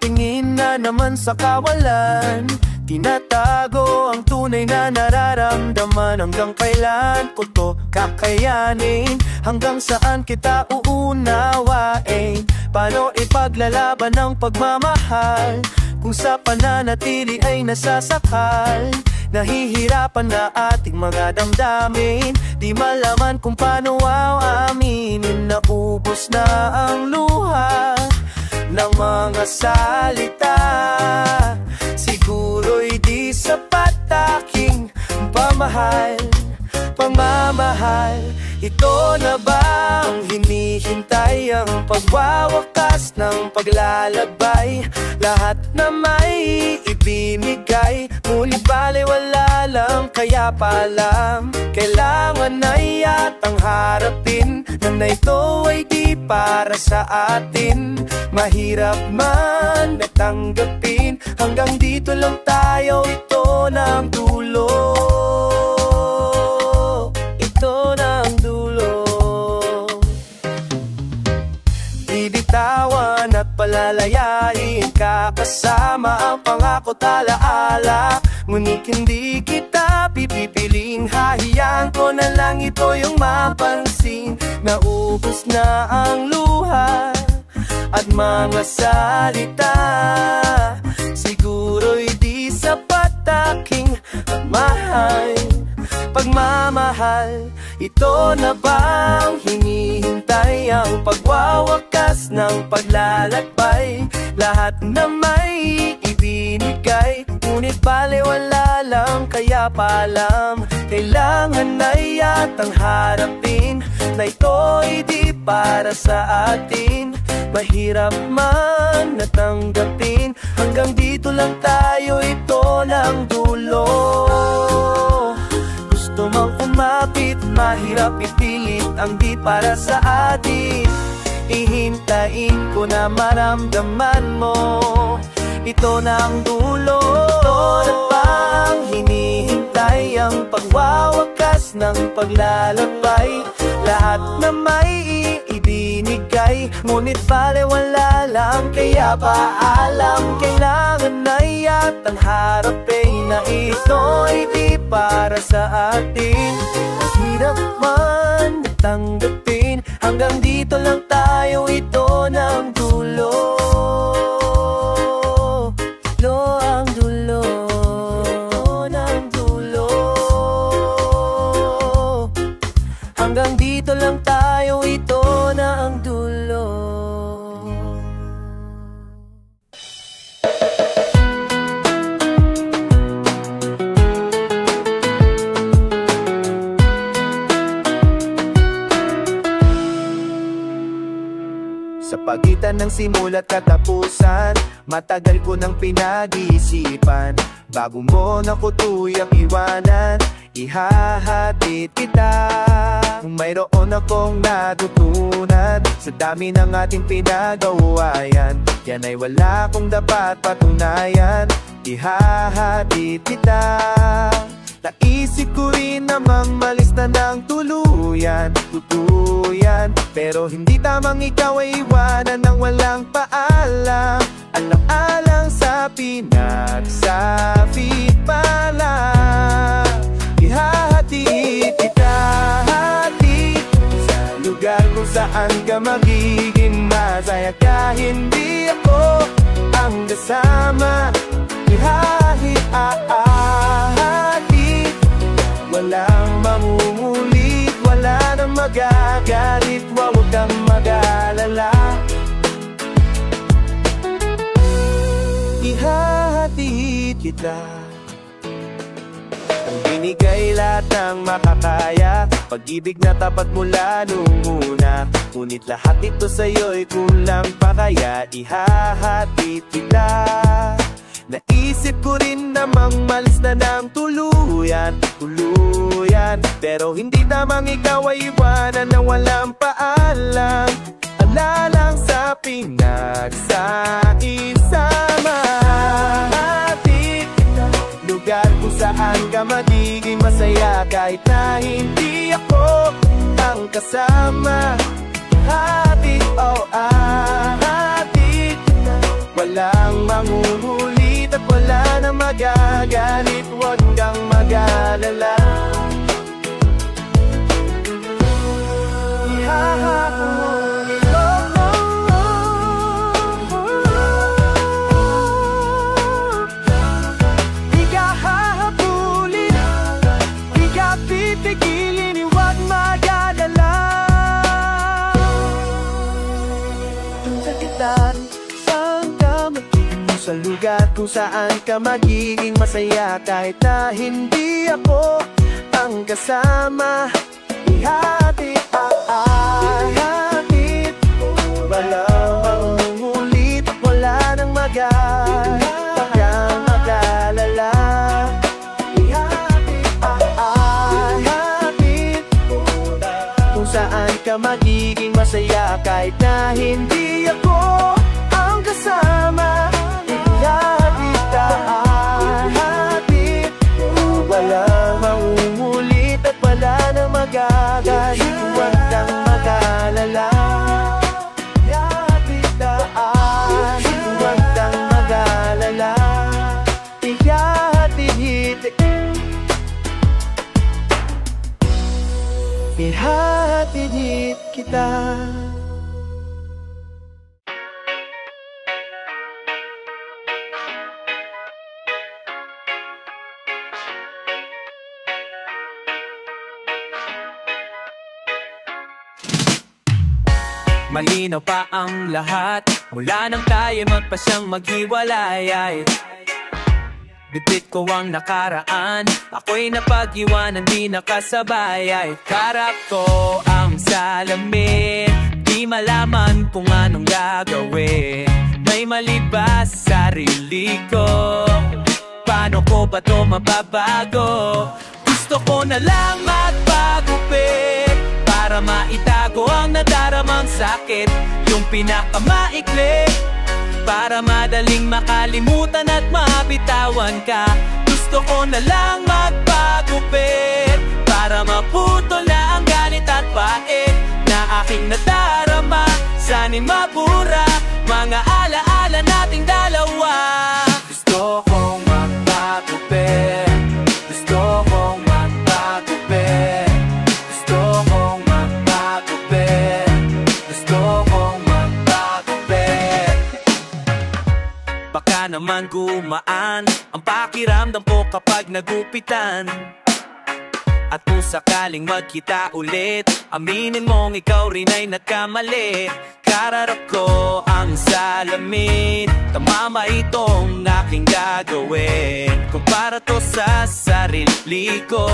Tingin na naman sa kawalan, tinatago ang tunay na nararamdaman. Hanggang kailan ko to kakayanin? Hanggang saan kita uunawain? Paano ipaglalaban ang pagmamahal kung sa pananatili ay nasasakal? Nahihirapan na ating mga damdamin, di malaman kung paano aminin. Naubos na ang luha ng mga salita, siguro'y di sapat aking pagmamahal. Ito na ba ang hinihintay, ang pagwawakas ng paglalakbay? Lahat na may ibinigay, ngunit baliwala lang, kaya palam kailangan na yatang harapin na ito ay di para sa atin. Mahirap man natanggapin, hanggang dito lang tayo, ito na ang dulo. Ito na ang dulo. Bibitawan at palalayain ka, kasama ang pangako talaala. Ngunit hindi kita pipipiling, hahayaan ko na lang ito yung mapansin. Naubos na ang luha at mga salita, siguro'y di sapat aking pagmamahal. Ito na bang hinihintay, ang pagwawakas ng paglalakbay? Lahat na may ibinigay, ngunit baliwala lang, kaya palam kailangan na yatang harapin na ito'y di para sa atin. Mahirap man natanggapin, hanggang dito lang tayo, ito lang dulo. Gusto mang kumapit, mahirap ipilit ang di para sa atin. Ihintayin ko na maramdaman mo, ito na ang dulo. Ito na bang hinihintay, ang pagwawakas ng paglalakbay? Lahat na may ibinigay, ngunit baliwala lang, kaya paalam kailangan na yatang harapin na ito'y di para sa atin. Hirap man tanggapin, hanggang dito lang tayo, ito na ang dulo. Ito ang dulo. Ito na ang dulo. Hanggang dito lang tayo, ito na ang dulo. Sa pagitan ng simula't katapusan, matagal ko nang pinag-iisipan. Bago mo na ko tuyang iwanan, ihahatid kita. Kung mayroon akong natutunan sa dami ng ating pinag-awayan, yan ay wala kong dapat patunayan. Ihahatid kita. Naisip ko rin namang malis na ng tuluyan, pero hindi tamang ikaw ay iwanan ng walang paalam. Alang-alang sa pinagsabi pala, ihahatid kita, hatid sa lugar kung saan ka magiging masaya. Kahit hindi ako ang kasama, ihahatid, walang mangungulit, wala nang magagalit, huwag kang mag-alala. Ihahatid kita. Ang binigay lahat ng makakaya, pag-ibig na tapat mula nung una. Ngunit lahat ito sa'yo'y kulang pa, kaya ihahatid kita. Naisip ko rin namang malis na ng tuluyan, pero hindi tamang ikaw ay iwanan na walang paalam. Alalang sa pinagsama, hatid lugar kung saan ka magiging masaya. Kahit na hindi ako ang kasama, hatid, hatid walang sa kita. Saan ka magiging mo sa lugar kung saan ka magiging masaya kahit na hindi ako ang kasama. Ihatid ihatid, walang mangungulit, wala nang kang mag-alala. Ihatid ihatid, kung saan ka magiging masaya kahit na hindi ako ang kasama. Ihatid ihatid, walang mangungulit at wala nang magagalit. Huwag kang mag-alala. Ihatid ihatid, huwag kang mag-alala. Ihatid ihatid kita. Malinaw pa ang lahat mula nang tayo magpasyang maghiwalay. Bibit ko ang nakaraan, ako'y napag-iwanan, di nakasabay. Karap ko ang salamin, di malaman kung anong gagawin. May mali ba sa sarili ko? Paano ko ba to mababago? Gusto ko na lang magpagupit para maitago ang nadaramang sakit, yung pinakamaikli, para madaling makalimutan at mabitawan ka. Gusto ko na lang magpagupit para maputol na ang galit at pait na aking nadarama. Sana'y mabura mga alaala nating dalawa. Gusto kong magpagupit, gusto kong magpagupit, gusto kong magpagupit, gusto kong magpagupit. Baka naman gumaan ang pakiramdam ko kapag nagupitan. At kung sakaling magkita ulit, aminin mong ikaw rin ay nagkamali. Kararap ko ang salamin, tama itong aking gagawin. Kung para to sa sarili ko,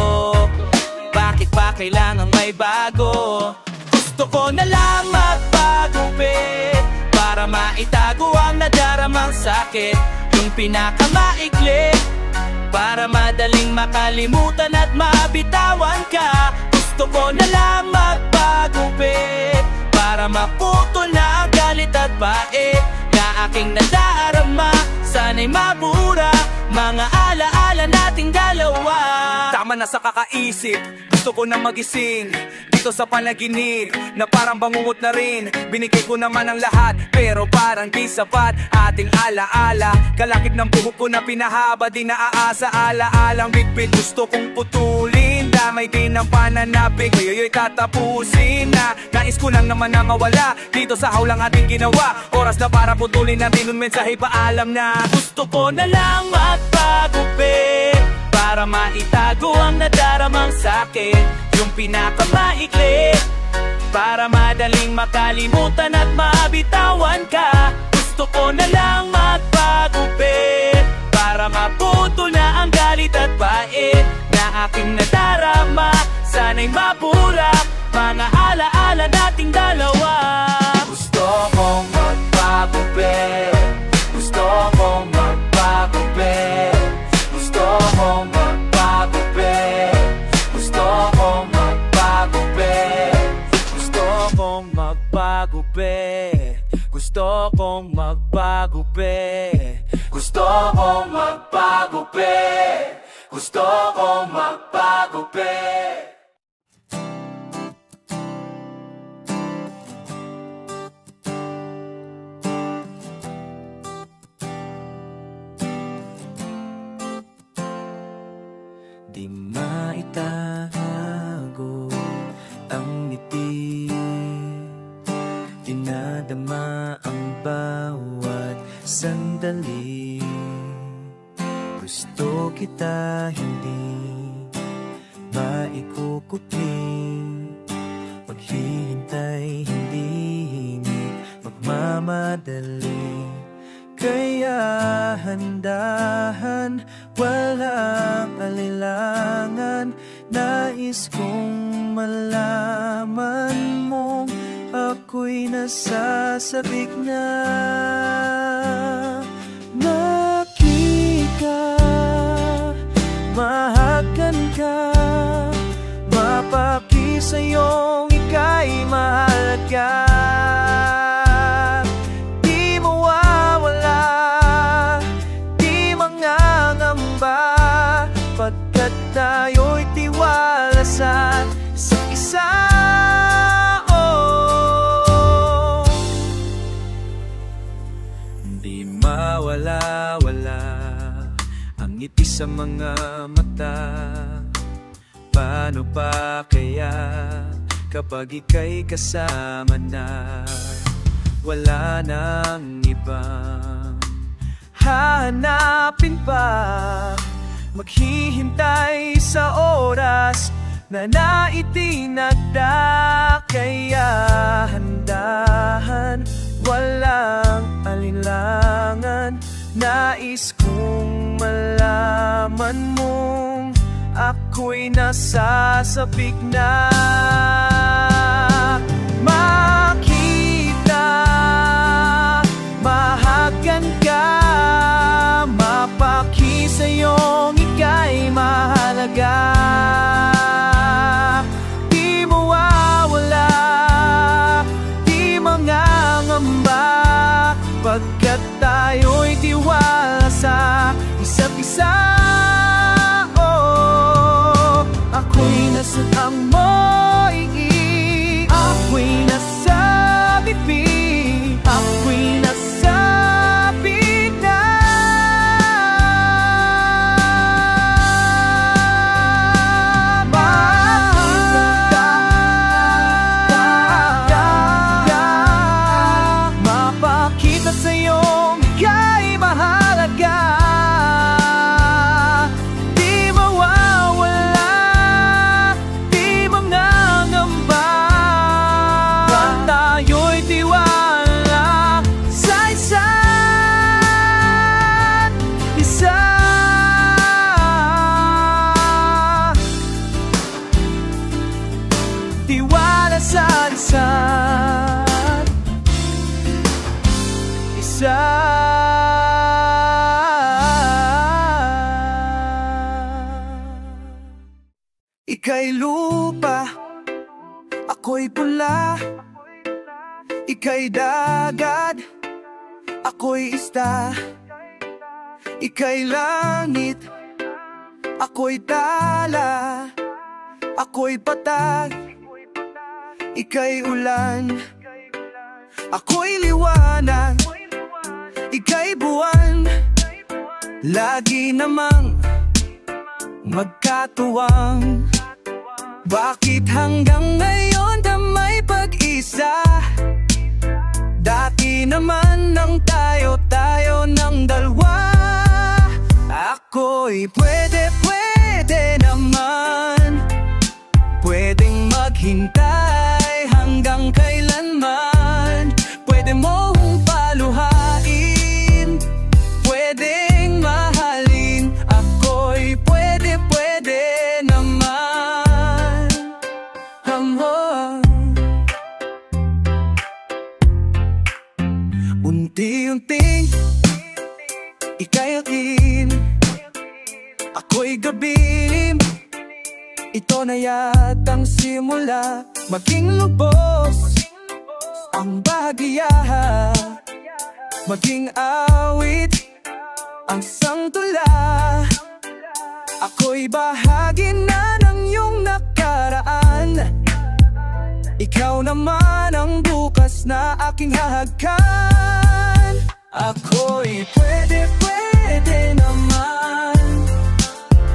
bakit pa kailangan may bago? Gusto ko na lang magpagupit para maitago ang nadaramang sakit, yung pinakamaikli, para madaling makalimutan at mabitawan ka. Gusto ko na lang magpagupit para maputol na ang galit at pait na aking nadarama. Sana'y mabura mga alaala nating dalawa. Tama na sa kakaisip, gusto ko na magising dito sa panaginip na parang bangungot na rin. Binigay ko naman ang lahat pero parang di sapat ating alaala. Kalakip ng buhok ko na pinahaba, di naaasa alaalang bitbit. Gusto kong putulin, damay din ang pananabik, ngayon tatapusin na. Nais ko lang naman na mawala dito sa hawlang ating ginawa. Oras na para putulin natin nun mensahe paalam na. Gusto ko na lang magpagupit para maitago ang nadaramang sakit, yung pinakamaikli, para madaling makalimutan at mabitawan ka. Gusto ko na lang magpagupit para maputol na ang galit at pait na aking nadarama. Sana'y mabura mga alaala nating dalawa. Gusto kong magpagupit, gusto kong magpagupit, gusto kong magpagupit, gusto kong magpagupit, gusto kong magpagupit, gusto kong magpagupit, gusto kong magpagupit, gusto kong magpagupit. Di maitago ang ngiti, dinadama ang bawat sandali. Gusto kita hindi maikukupli, maghihintay hindi hingit, magmamahal nagmamadali. Kaya handahan, walang alilangan. Nais kong malaman mong ako'y nasasabik na. Makika, mahagan ka, mapaki sa'yong ika'y mahalaga. Di mawawala, di mangangamba, pagkat tayo'y tiwala sa isa't isa. Di mawala-wala ang ngiti sa mga mata. Paano pa kaya kapag ika'y kasama na? Wala nang ibang hahanapin pa, maghihintay sa oras na naitinagda. Kaya handahan, walang alinlangan. Nais kong malaman mong ako'y nasasabik na. Makita, mahagan ka, mapaki sa'yong ika'y mahalaga. Di mawawala, di mangangamba, pagkat tayo'y tiwala sa isa't isa. Ako'y nasaang mo'y ako'y nasa bibig, ako'y nasa bigla. Mapakita sa'yong ika'y mahalaga. Tiwala sa isa't isa. Ika'y lupa, ako'y pula. Ika'y dagat, ako'y isda. Ika'y langit, ako'y tala. Ako'y patag, ika'y ulan. Ako'y liwanag, ika'y buwan. Lagi namang magkatuwang. Bakit hanggang ngayon na may pag-isa? Dati naman nang tayo ng dalawa. Ako'y pwede naman, pwedeng maghintay hanggang kailanman. Pwede mong paluhain, pwedeng mahalin. Ako'y pwede naman. Unti-unting ika'y akin, ako'y gabim. Ito na yatang simula, maging lubos ang bahagya, maging awit ang sangtula. Ako'y bahagi na ng iyong nakaraan. Ikaw naman ang bukas na aking hahagkan. Ako'y pwede naman,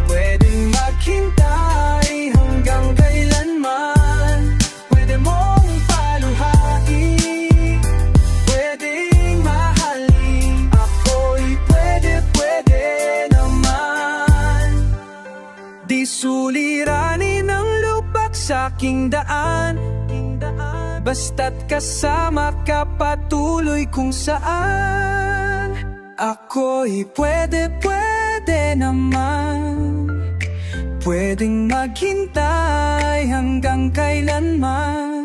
pwedeng maghintay hanggang kailanman. Pwede mong paluhain, pwedeng mahalin. Ako'y pwede naman. Di suliranin ang lupak sa aking daan, basta't kasama ka patuloy kung saan. Ako'y pwede naman, pwedeng maghintay hanggang kailanman.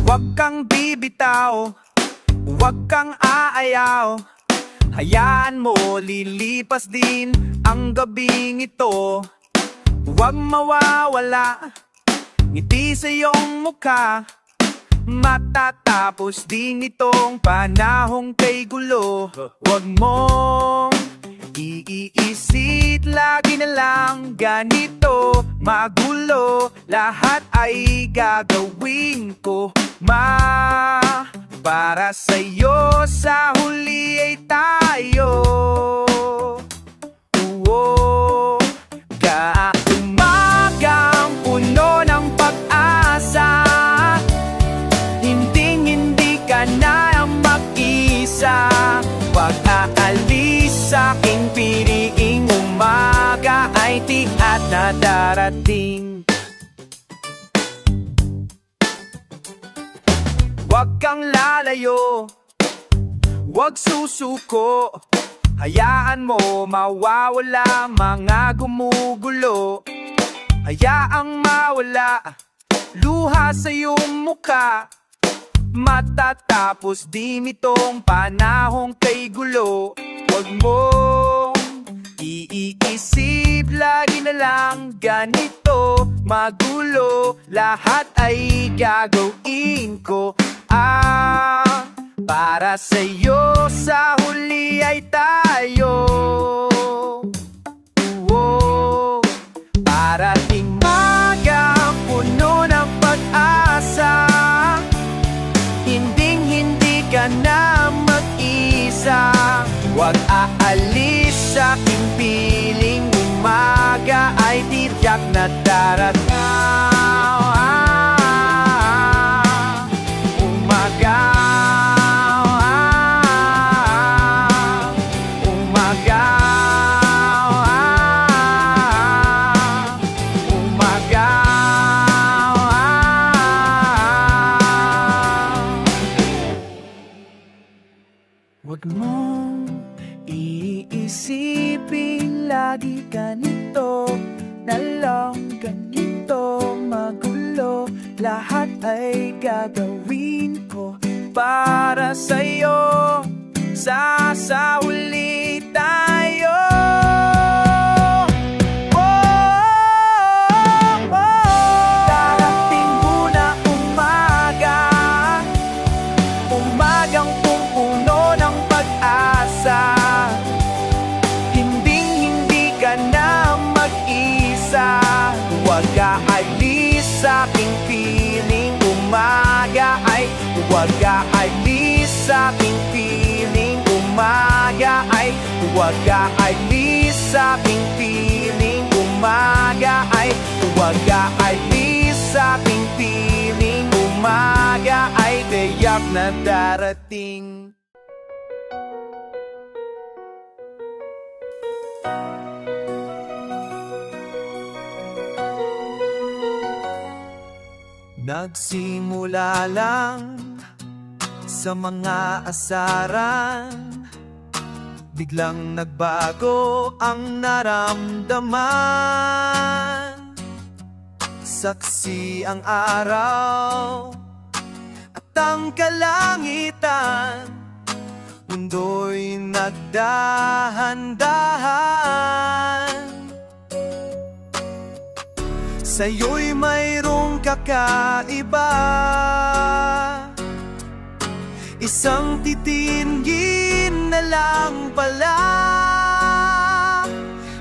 Huwag kang bibitaw, huwag kang aayaw, hayaan mo lilipas din ang gabing ito. Huwag mawawala ngiti sa iyong mukha, matatapos din itong panahong kay gulo. Huwag mong iisip lagi na lang ganito magulo, lahat ay gagawin ko para sa'yo, sa huli ay tayo. Umagang puno ng pag-asa, hindi ka na mag-isa. Pag-aalis sa aking piliing umaga ay tiyak na darating. Huwag kang lalayo, huwag susuko, hayaan mo mawawala mga gumugulo. Hayaang mawala luha sa iyong mukha, matatapos din itong panahong kay gulo. Huwag mong iisip lagi na lang ganito magulo, lahat ay gagawin ko para sa'yo, sa huli ay tayo. Parating maga puno ng pag-asa, hindi ka na mag-isa. Huwag aalis sa aking piling umaga ay tiyak na darating. Huwag mong iisipin lagi ganito na lang ganito magulo, lahat ay gagawin ko para sa'yo, sa huli tayo. Darating muna umaga, umagang puno ng pag-asa, hindi ka na mag-isa. Huwag aalis sa aking piling umaga ay, huwag aalis sa aking piling umaga ay, huwag aalis sa aking piling umaga ay, huwag aalis sa aking piling umaga ay tiyak na darating. Nagsimula lang sa mga asaran, biglang nagbago ang naramdaman. Saksi ang araw at ang kalangitan, mundo'y nagdahan-dahan. Sa'yo'y mayroong kakaiba, isang titingin na lang pala.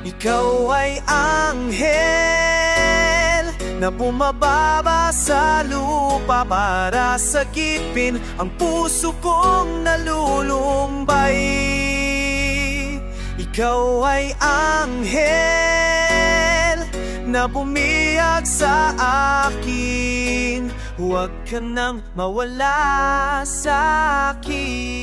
Ikaw ay anghel na bumababa sa lupa para sagipin ang puso kong nalulumbay. Ikaw ay anghel na bumiyag sa akin, huwag ka nang mawala sa akin.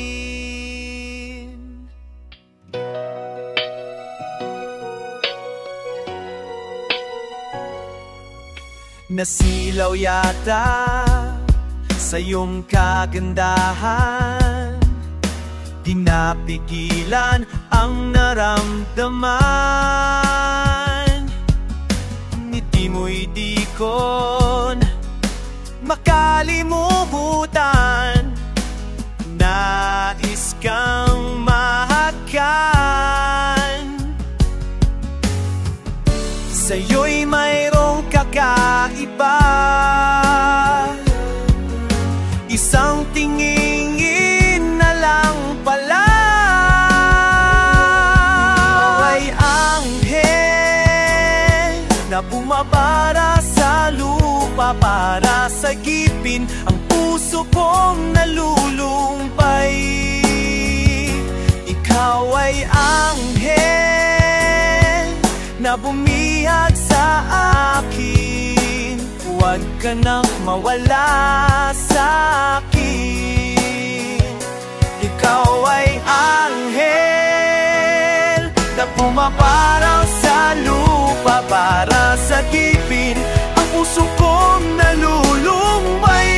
Nasilaw yata sa iyong kagandahan, di napigilan ang naramdaman. Ngiti mo'y di ko makalimutan, nais kang mahakan. Sa'yo'y mayroong kakaiba, isang tingin na lang pala. Ay anghel na bumabara sa lupa para sagipin ang puso kong nalulumbay. Ikaw ay anghel na bumihag sa akin, huwag ka nang mawala sa akin. Ikaw ay anghel na pumaparaw sa lupa para sagipin ang puso kong nalulumbay.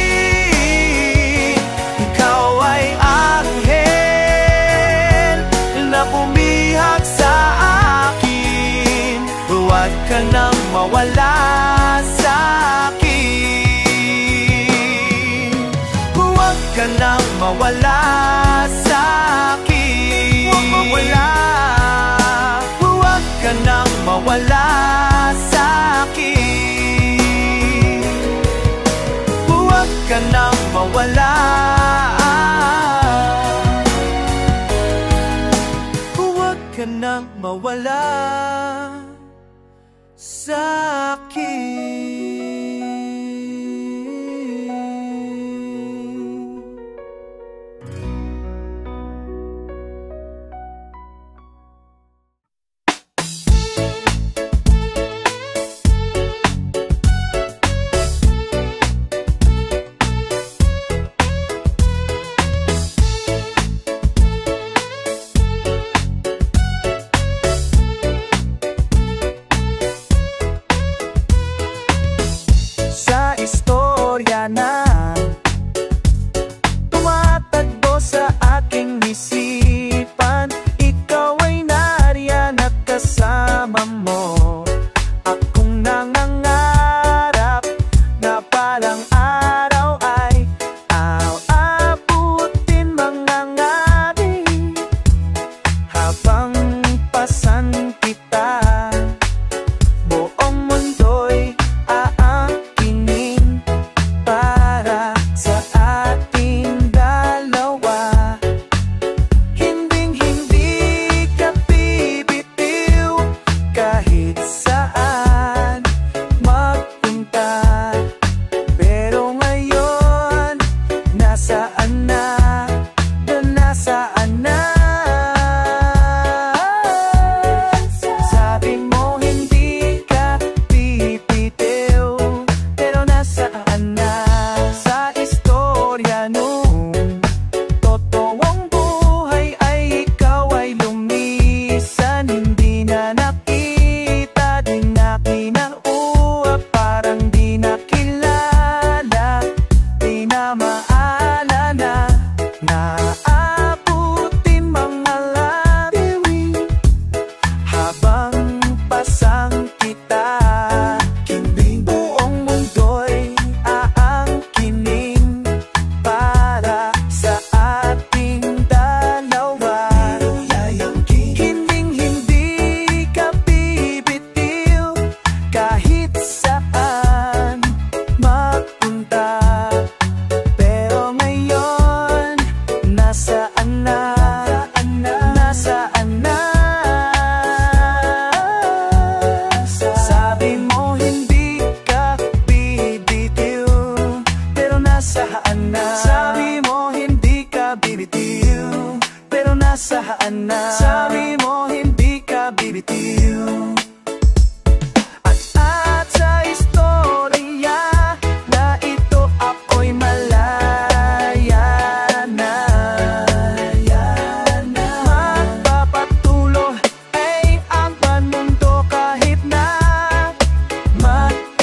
Ikaw ay anghel na bumihag sa akin, huwag ka nang mawala sa akin. Huwag ka nang mawala sa akin. Huwag mawala. Huwag ka nang mawala sa akin. Huwag ka nang mawala. Huwag ka nang mawala sa akin.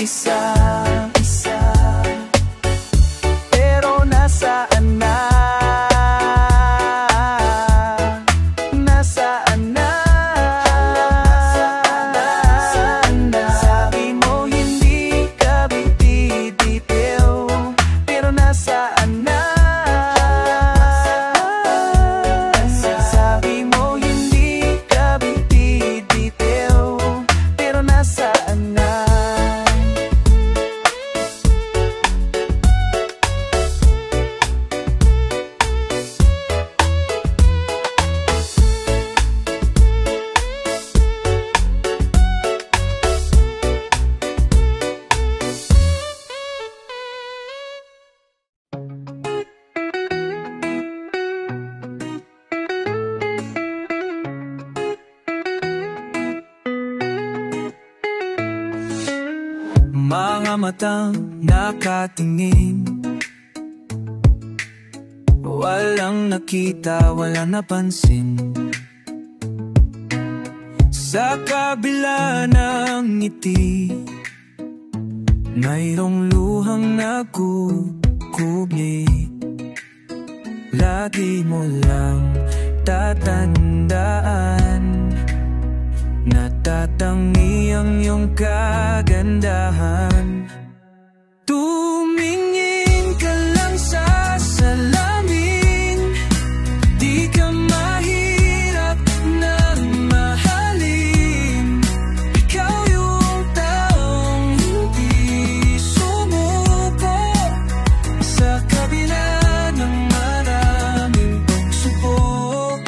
isa-isa. Pero nasaan na? Nasaan na? Sabi mo hindi ka bibitiw, pero nasaan na? Sabi mo hindi ka bibitiw, pero nasaan na? Mga matang nakatingin, walang nakita, walang napansin. Sa kabila ng ngiti, mayroong luhang nagkukubli. Lagi mo lang tatandaan, natatangi ang iyong kagandahan. Tumingin ka lang sa salamin, di ka mahirap na mahalin. Ikaw yung taong hindi sumuko sa kabila ng maraming pagsubok.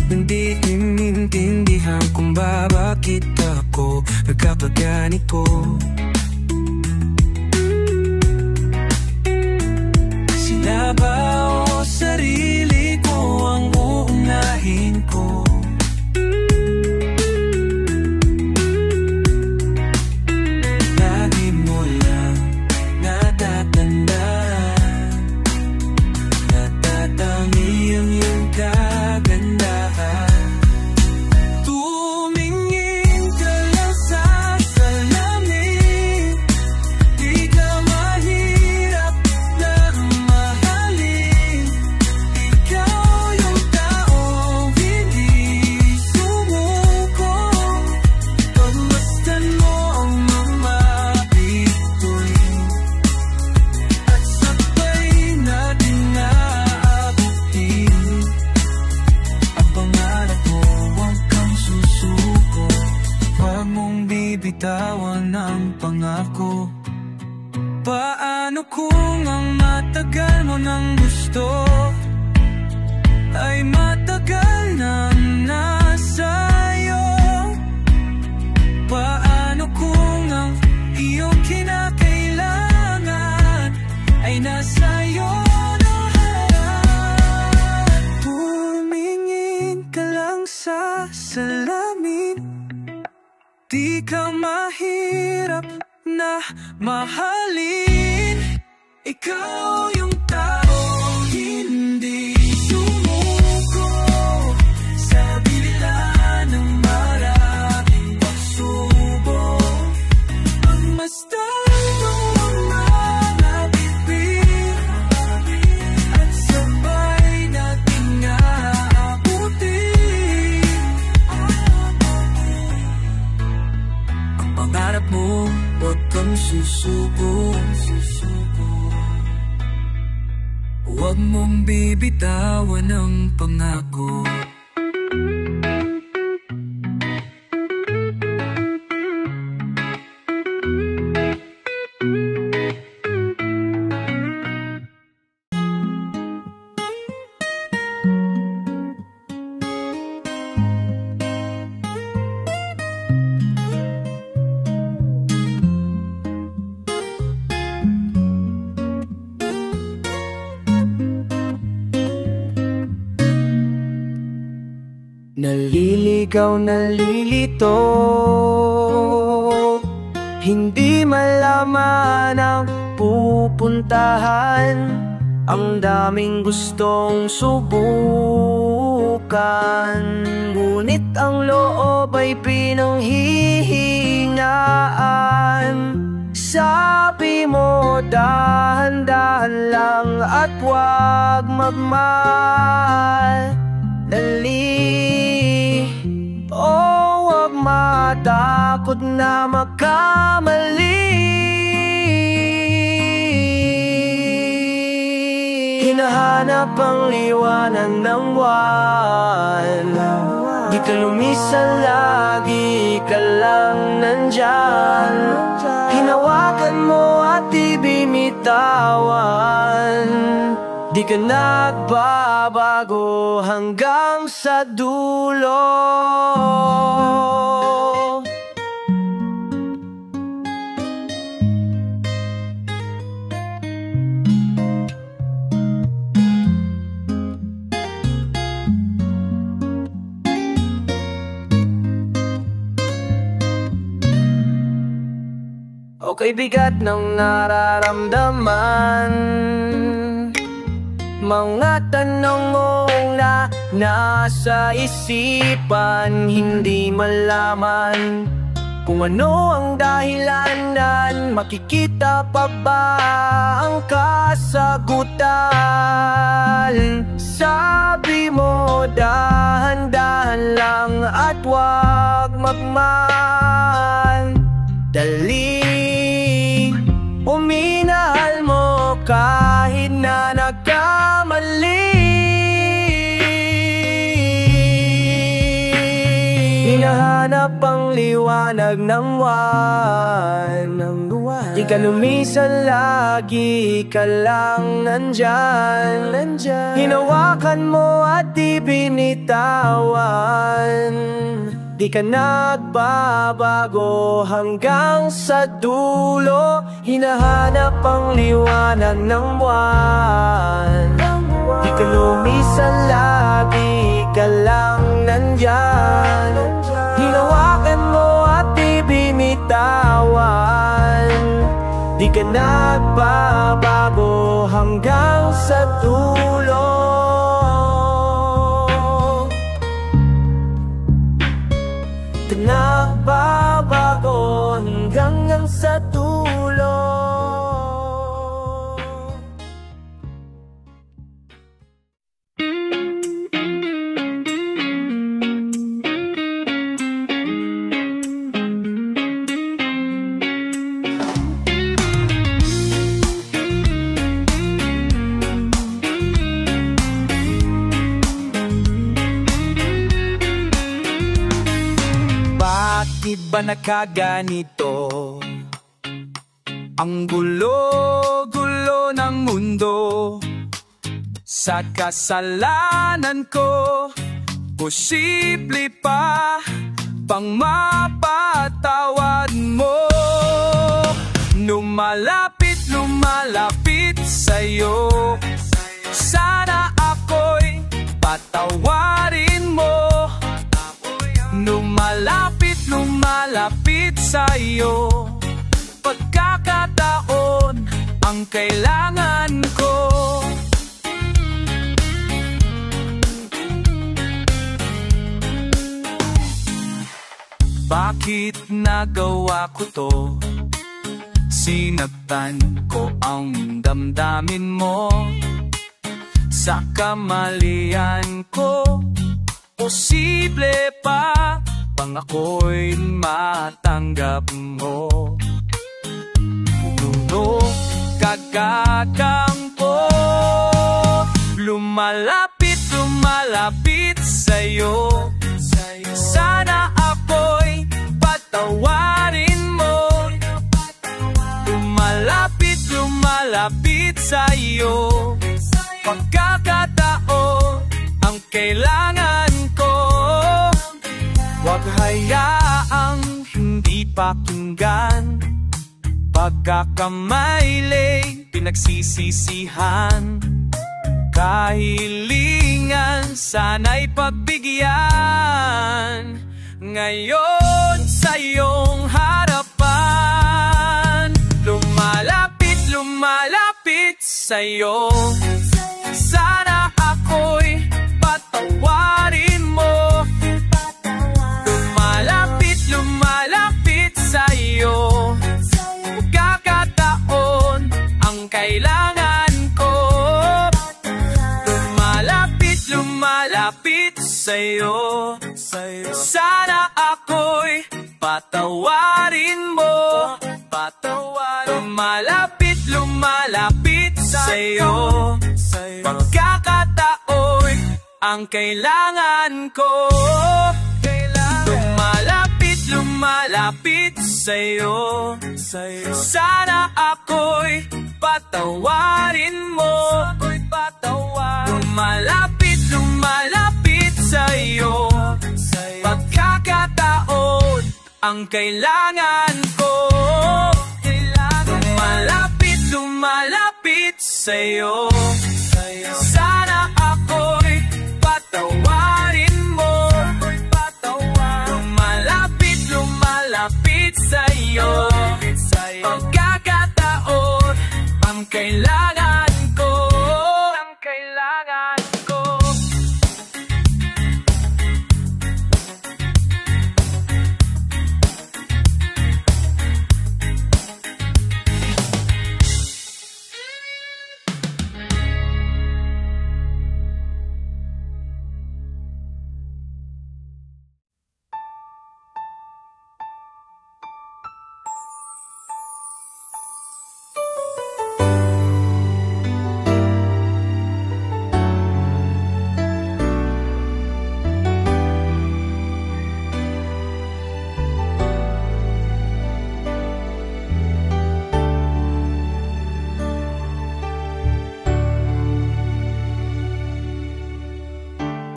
Hindi inintindihan kung bakit ako nagkapaganito. Sila ba o sarili ko ang uunahin ko? Lagi mo lang natatandaan, natatangi ang iyong kagandahan. Tumingin ka lang sa salamin, di ka mahirap na mahalin. Ikaw yung taong hindi sumuko, pagmasdan mo ang mga bituin, at sabay natin naabutin ang pangarap mo. Huwag kang susuko, huwag mong bibitawan ang pangako. Paano kung ang matagal mo nang gusto ay matagal nang nasa'yo? Paano kung ang iyong kinakailangan ay nasa'yo na lahat? Tumingin ka lang sa salamin, di ka mahirap na mahalin. Ikaw yung taong hindi sumuko sa bila ng maraming pagsubok. Pagmasdan mo ang mga bibig, at sabay natin aabutin ang pangarap mo. Huwag kang susuko, huwag mong bibitawan ang pangako. Naliligaw, nalilito, hindi malaman ang pupuntahan. Ang daming gustong subukan, subukan, ngunit ang loob ay pinanghihingaan. Sabi mo dahan-dahan lang at huwag magmadali, o huwag matakot na magkamali. Hinahanap ang liwanag ng buwan, di ka lumisan, lagi ka lang nandyan. Hinawakan mo at di binitawan, di ka nagbabago hanggang sa dulo. Okay, bigat ng nararamdaman, mga tanong na nasa isipan, hindi malaman kung ano ang dahilan. Makikita pa ba ang kasagutan? Sabi mo dahan-dahan lang at huwag magmadali. Uminahal mo kahit na nagkamali. Hinahanap ang liwanag ng buwan, di ka lumisan, lagi ka lang nandyan. Hinawakan mo at di binitawan, di ka nagbabago hanggang sa dulo. Hinahanap ang liwanag ng buwan, di ka lumisan, lagi ka lang nandyan. Hinawakan mo at di binitawan, di ka nagbabago hanggang sa dulo. Nagbabago hanggang sa dulo. Bakit ba nakaganito? Ang gulo-gulo ng mundo. Sa kasalanan ko, posible pa bang mapatawad mo? Lumalapit, lumalapit sa'yo, sana ako'y patawarin mo. Lumalapit, lumalapit sa'yo, pagkakataon ang kailangan ko. Bakit nagawa ko to? Sinaktan ko ang damdamin mo. Sa kamalian ko, posible pa bang ako'y matanggap mo? Nuno kagagampo, lumalapit, lumalapit sa'yo, sana ako'y patawarin mo. Lumalapit, lumalapit sa'yo, pagkakataon ang kailangan ko. Huwag hayaang hindi pakinggan, pagkakamaylay pinagsisisihan. Kahilingan sana'y pagbigyan, ngayon sa iyong harapan. Lumalapit, lumalapit sa'yo, sana ako'y patawarin. patawarin mo. Lumalapit sa'yo. Pagkakataon ang kailangan ko. Lumalapit sa'yo. Sana ako'y patawarin mo. Lumalapit sa'yo. Pagkakataon ang kailangan ko. Lumalapit sa'yo. Sana ako'y patawarin mo. Lumalapit sa'yo. Pagkakataon ang kailangan ko.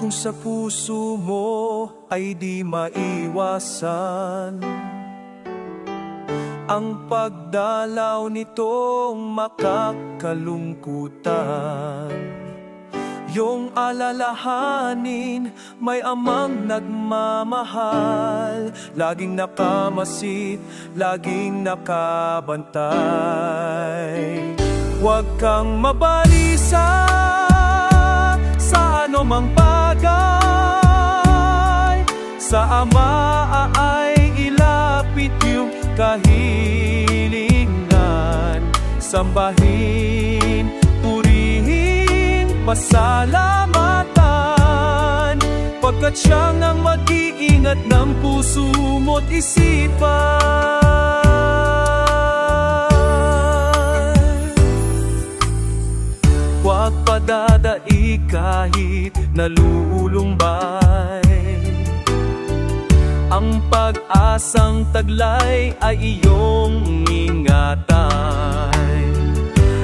Kung sa puso mo ay di maiwasan ang pagdalaw nitong makakalungkutan, yung alalahanin may amang nagmamahal, laging nakamasid, laging nakabantay. Huwag kang mabalisa sa anumang bagay, sa Ama ay ilapit yung kahilingan, sambahin, purihin, pasalamatan, pagkat siyang ang mag-iingat ng puso mo't isipan. Huwag padadai kahit nalulumbay, ang pag-asang taglay ay iyong ingatan.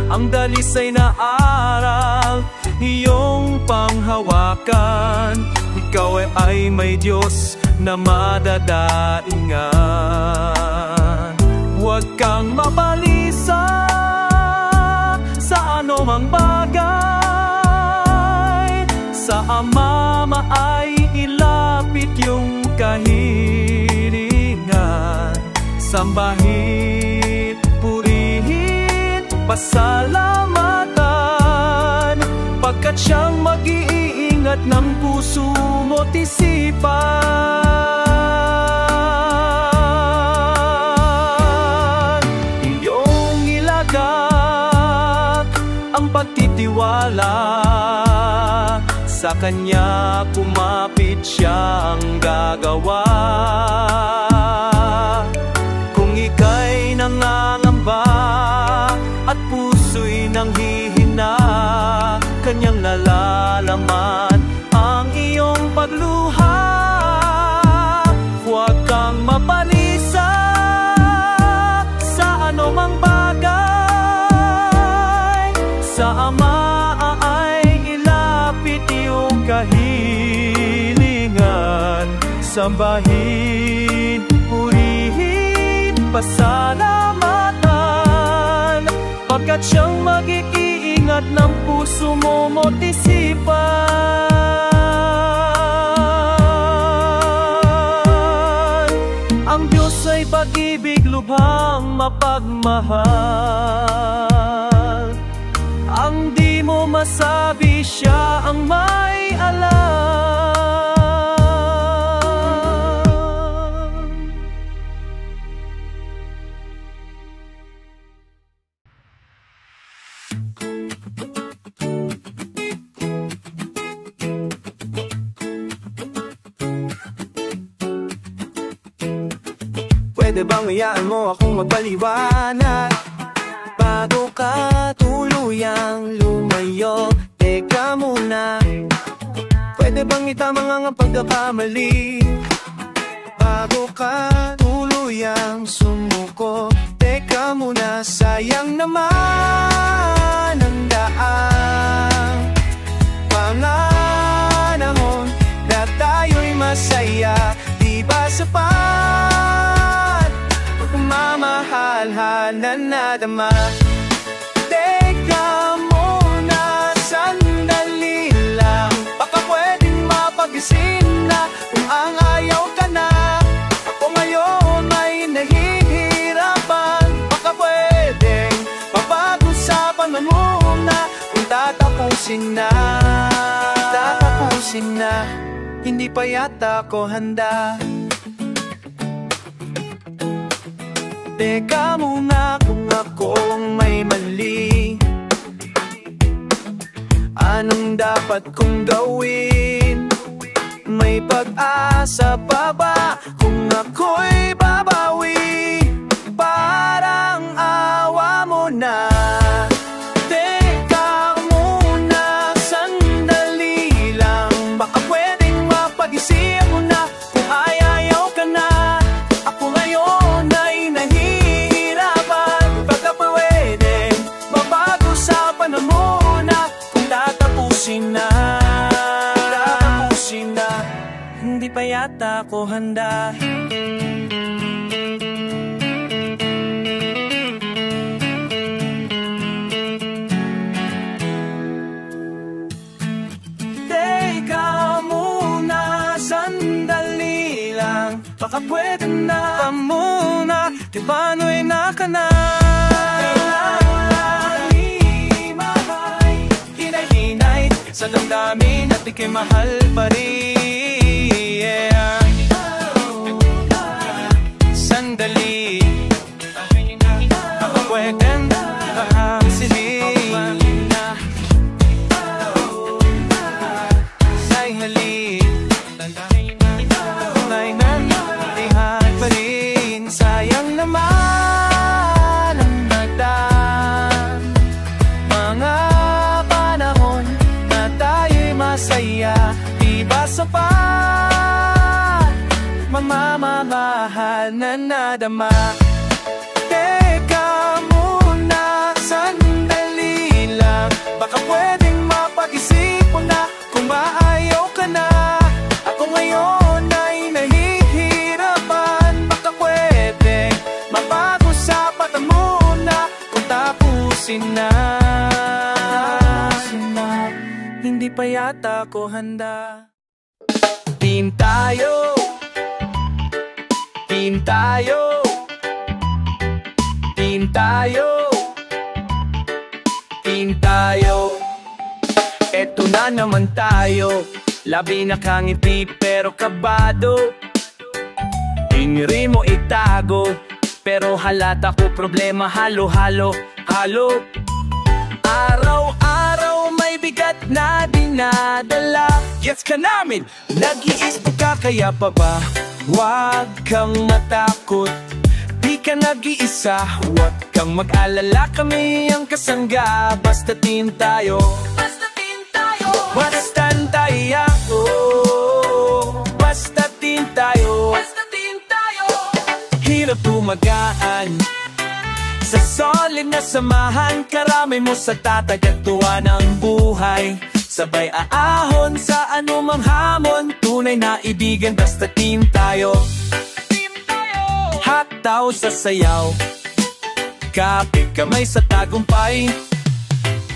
Ang dalisay na aral, iyong panghawakan, ikaw ay may Diyos na madadaingan. Huwag kang mabalisa sa anumang bagay, sa Ama ay ilapit yung kahilingan, sambahin, purihin, pasalamatan, pagkat siyang mag-iingat ng puso mo't isipan. Iyong ilagak ang pagtitiwala, sa Kanya kumapit siyang gagawa. Kung ika'y nangangamba at puso'y nanghihina, Kanyang nalalaman ang iyong pagluha. Huwag kang mabalisa sa anumang bagay, sa Ama ay ilapit yung kahilingan, sambahin, purihin, pasalamatan, pagkat siyang mag-iingat ng puso mo mo't isipan. Ang Diyos ay pag-ibig lubhang mapagmahal, ang di mo masabi siya ang may alam. Pwede bang hayaan mo akong magpaliwanag? Bago ka tuluyang lumayo, teka muna. Pwede bang itamang ang pagkakamali? Bago ka tuluyang sumuko, teka muna. Sayang naman ang daang panahon na tayo'y masaya. Di ba sapat pagmamahal na nadama? Teka muna, sandali lang. Baka pwedeng mapagising na kung ang ayaw ka na. Ako ngayon ay nahihirapan. Baka pwedeng mapag-usapan mo muna kung tatapusin na. Tatapusin na, hindi pa yata ako handa. Teka muna, kung akong may mali, anong dapat kong gawin? May pag-asa pa ba kung ako'y babawi? Parang awa mo na. Teka muna, sandali lang. Baka pwedeng mapag-isip mo na kung ayaw ka na. Ako ngayon ay nahihirapan. Baka pwedeng mapag-usapan na muna kung tatapusin na. Tatapusin na, hindi pa yata ako handa. Teka muna, sandali lang. Baka pwede na pa muna, di ba'no'y naka na. Hinay-hinay sa damdamin at ika'y mahal pa rin. Yeah. Sandali, baka pwede na silin. Say hali, tunay na natihan pa rin. Sayang naman ang nagdaan mga panahon na tayo'y masaya. Di ba sapat mamamahal na nadama? Teka muna, sandali lang. Baka pwedeng mapag-isip mo na kung maayaw ka na. Ako ngayon ay nahihirapan. Baka pwedeng mapag-usapan na muna kung tapusin na. Hindi pa yata ako handa. Team tayo, team tayo, team tayo, team tayo. Eto na naman tayo, labi nakangiti pero kabado. Iniri mo itago, pero halata ko problema halo-halo, halo. Araw-araw may bigat na dinadala. Gets ka namin, nag-iisip ka kaya pa ba? Huwag kang matakot, di ka nag-iisa. Huwag kang mag-alala, kami ang kasangga. Basta team tayo, basta team tayo, basta tayo, basta team tayo, basta team tayo. Hirap tumagaan sa solid na samahan, karami mo sa tatagatuan ng buhay. Sabay aahon sa anumang hamon, tunay na ibigan basta team tayo. Team tayo, hataw sa sayaw, kapit kamay sa tagumpay.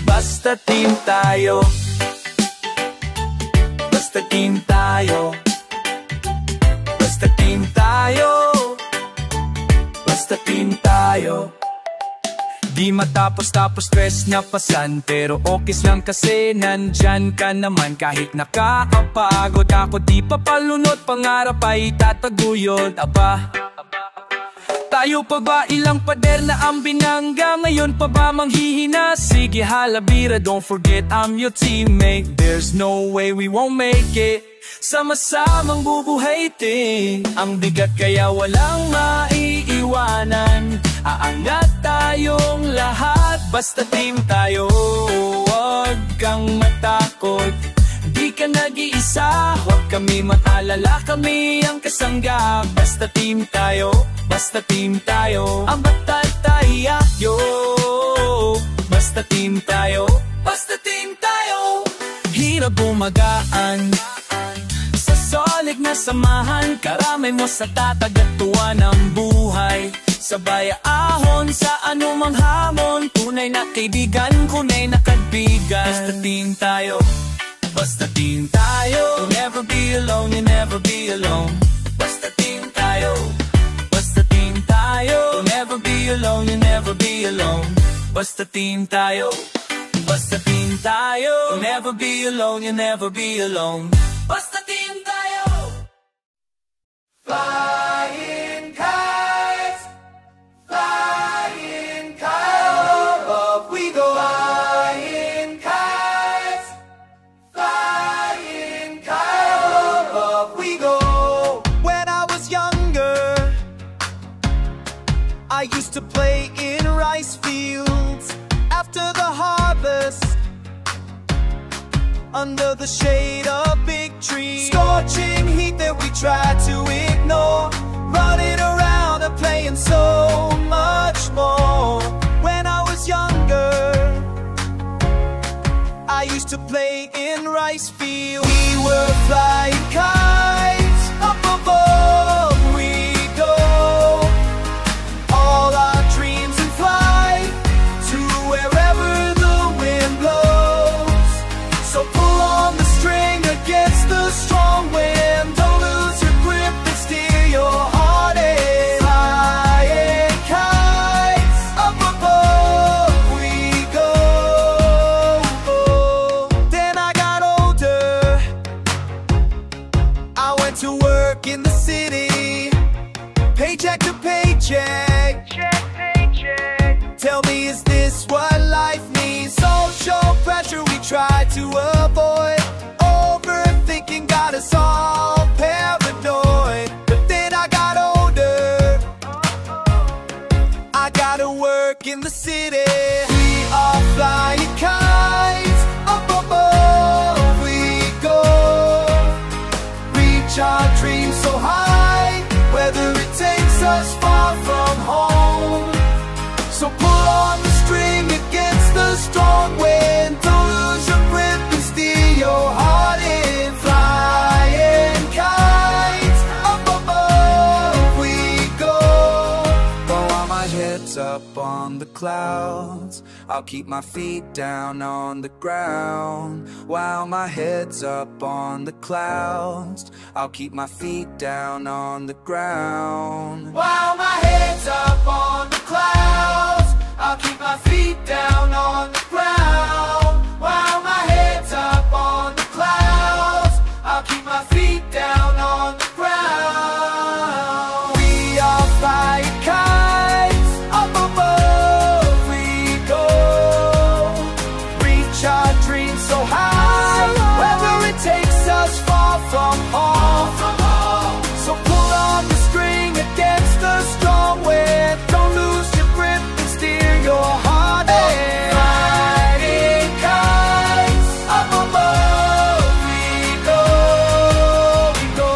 Basta team tayo, basta team tayo, basta team tayo, basta team tayo. Di matapos-tapos stress na pasan, pero okay lang kasi nandyan ka naman. Kahit nakakapagod ako, di papalunod, pangarap ay tataguyod. Aba, tayo pa ba ilang pader na ang binangga? Ngayon pa ba manghihina? Sige halabira, don't forget I'm your teammate. There's no way we won't make it, sama-samang bubuhayin. Ang bigat kaya walang maiiwan. iwanan. Aangat tayong lahat, basta team tayo. Huwag kang matakot, di ka nag-iisa. Huwag kami matalala, kami ang kasangga. Basta team tayo, basta team tayo. Ang matatayak yo. Basta team tayo, basta team tayo. Hirap bumagaan sa solig na samahan, karamay mo sa tatag at tuwa ng buhay. Sabay ahon sa anumang hamon, tunay na kaibigan, kunay na kaibigan. Basta team tayo, basta team tayo. You'll never be alone, you'll never be alone. Basta team tayo, basta team tayo. You'll never be alone, you'll never be alone. Basta team tayo, basta team tayo. You'll never be alone, you'll never be alone. Basta team tayo. Flying kites, flying kites, up we go. Flying kites, flying kites, up we go. When I was younger, I used to play in rice fields after the harvest, under the shade of big trees. Scorching heat that we tried to ignore, running around and playing so much more. When I was younger, I used to play in rice fields. We were flying kites, up above we go. All our dreams in flight, to wherever the wind blows. So pull on the string against the strong wind. Don't lose your grip and steer your heart in. Flying kites, up above we go. Then I got older, I went to work in the city, paycheck to paycheck. Tell me, is this what life means? Social pressure we try to avoid, overthinking got us all paranoid. But then I got older, I gotta work in the city. We are flying kites, up above we go. Reach our dreams so high, whether it takes us far from home. So pull on the string against the strong wind. Don't lose your grip and steer your heart in. Flying kites, up above we go. While my head's up on the clouds, I'll keep my feet down on the ground. While my head's up on the clouds, I'll keep my feet down on the ground. While my head's up on the clouds, I'll keep my feet down on the ground. While my head's up on the clouds, I'll keep my feet down on the ground. We are flying kites, up above we go. Reach our dreams so high, whether it takes us far from home. So pull on the string against the strong wind. Don't lose your grip and steer your heart in. Flying kites, up above we go, we go.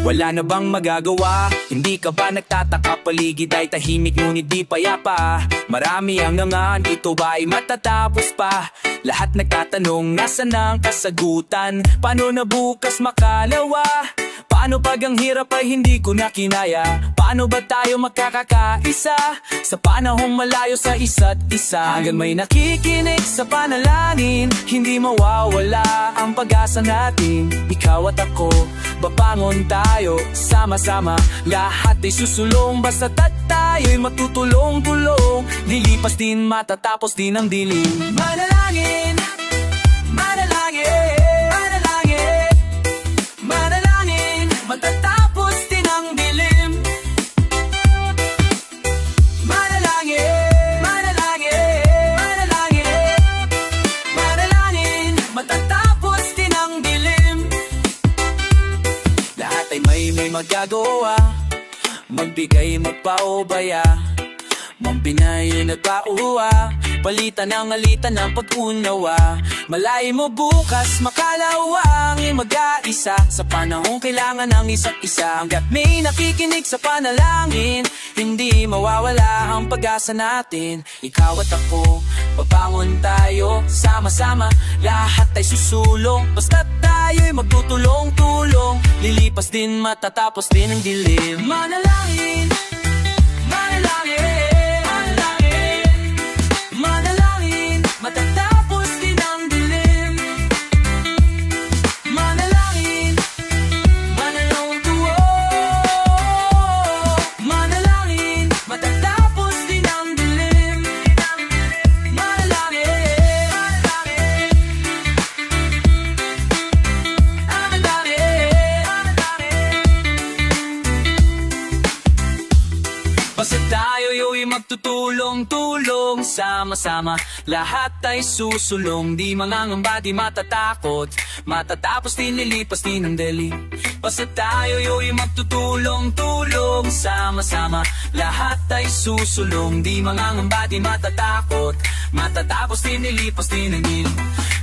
Wala na bang magagawa? Hindi ka ba nagtataka? Paligid ay tahimik ngunit di payapa. Marami ang nangan, ito ba ay matatapos pa? Lahat nagtatanong, nasa ang kasagutan? Paano na bukas makalawa? Paano pag ang hirap ay hindi ko na kinaya? Paano ba tayo makakakaisa sa panahong malayo sa isa't isa? Hanggang may nakikinig sa panalangin, hindi mawawala ang pag-asa natin. Ikaw at ako, babangon tayo sama-sama. Lahat ay susulong, basta tayo'y matutulong-tulong. Lilipas din, matatapos din ang dilim. Manalangin, manalangin, manalangin, manalangin, matatapos din ang dilim. Manalangin, manalangin, manalangin, magagawa. Magbigay, magpaubaya, mambinay nagpauwa, palitan ng alitan ng pag-unawa. Malay mo bukas makalawang mag-aisa, sa panahong kailangan ng isa't isa. Hanggat may nakikinig sa panalangin, hindi mawawala ang pag-asa natin. Ikaw at ako, babangon tayo sama-sama, lahat ay susulong. Basta't tayo'y magtutulong-tulong, lilipas din, matatapos din ang dilim. Manalangin, manalangin, manalangin, manalangin, matatapos din ang dilim. Manalangin, manalangin tuwo, manalangin, matatapos din ang dilim. Manalangin, basta tayo'y magtutulong-tulong, sama-sama, lahat ay susulong. Di mangangamba, di matatakot, matatapos din, lilipas din ang dali. Basta tayo'y magtutulong-tulong, sama-sama, lahat ay susulong. Di mangangamba, di matatakot, matatapos din, lilipas din ang dali.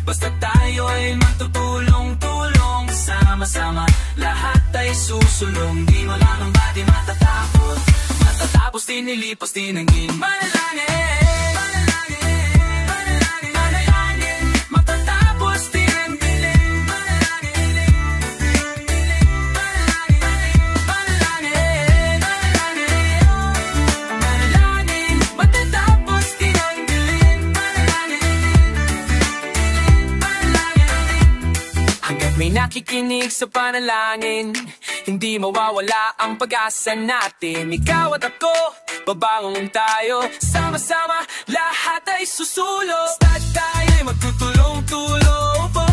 Basta tayo'y magtutulong-tulong, sama-sama, lahat ay susulong. Di mangangamba, di matatakot, matatapos din, nilipas din ang gin. Manalangin, manalangin, manalangin, manalangin, matatapos din ang dilim. Manalangin, manalangin, manalangin, manalangin, matatapos din ang dilim. Manalangin, manalangin. Hanggat may nakikinig sa panalangin, hindi mawawala ang pag-asa natin. Ikaw at ako, babangon tayo sama-sama, lahat ay susulong. Basta't tayo'y magtutulong-tulong po,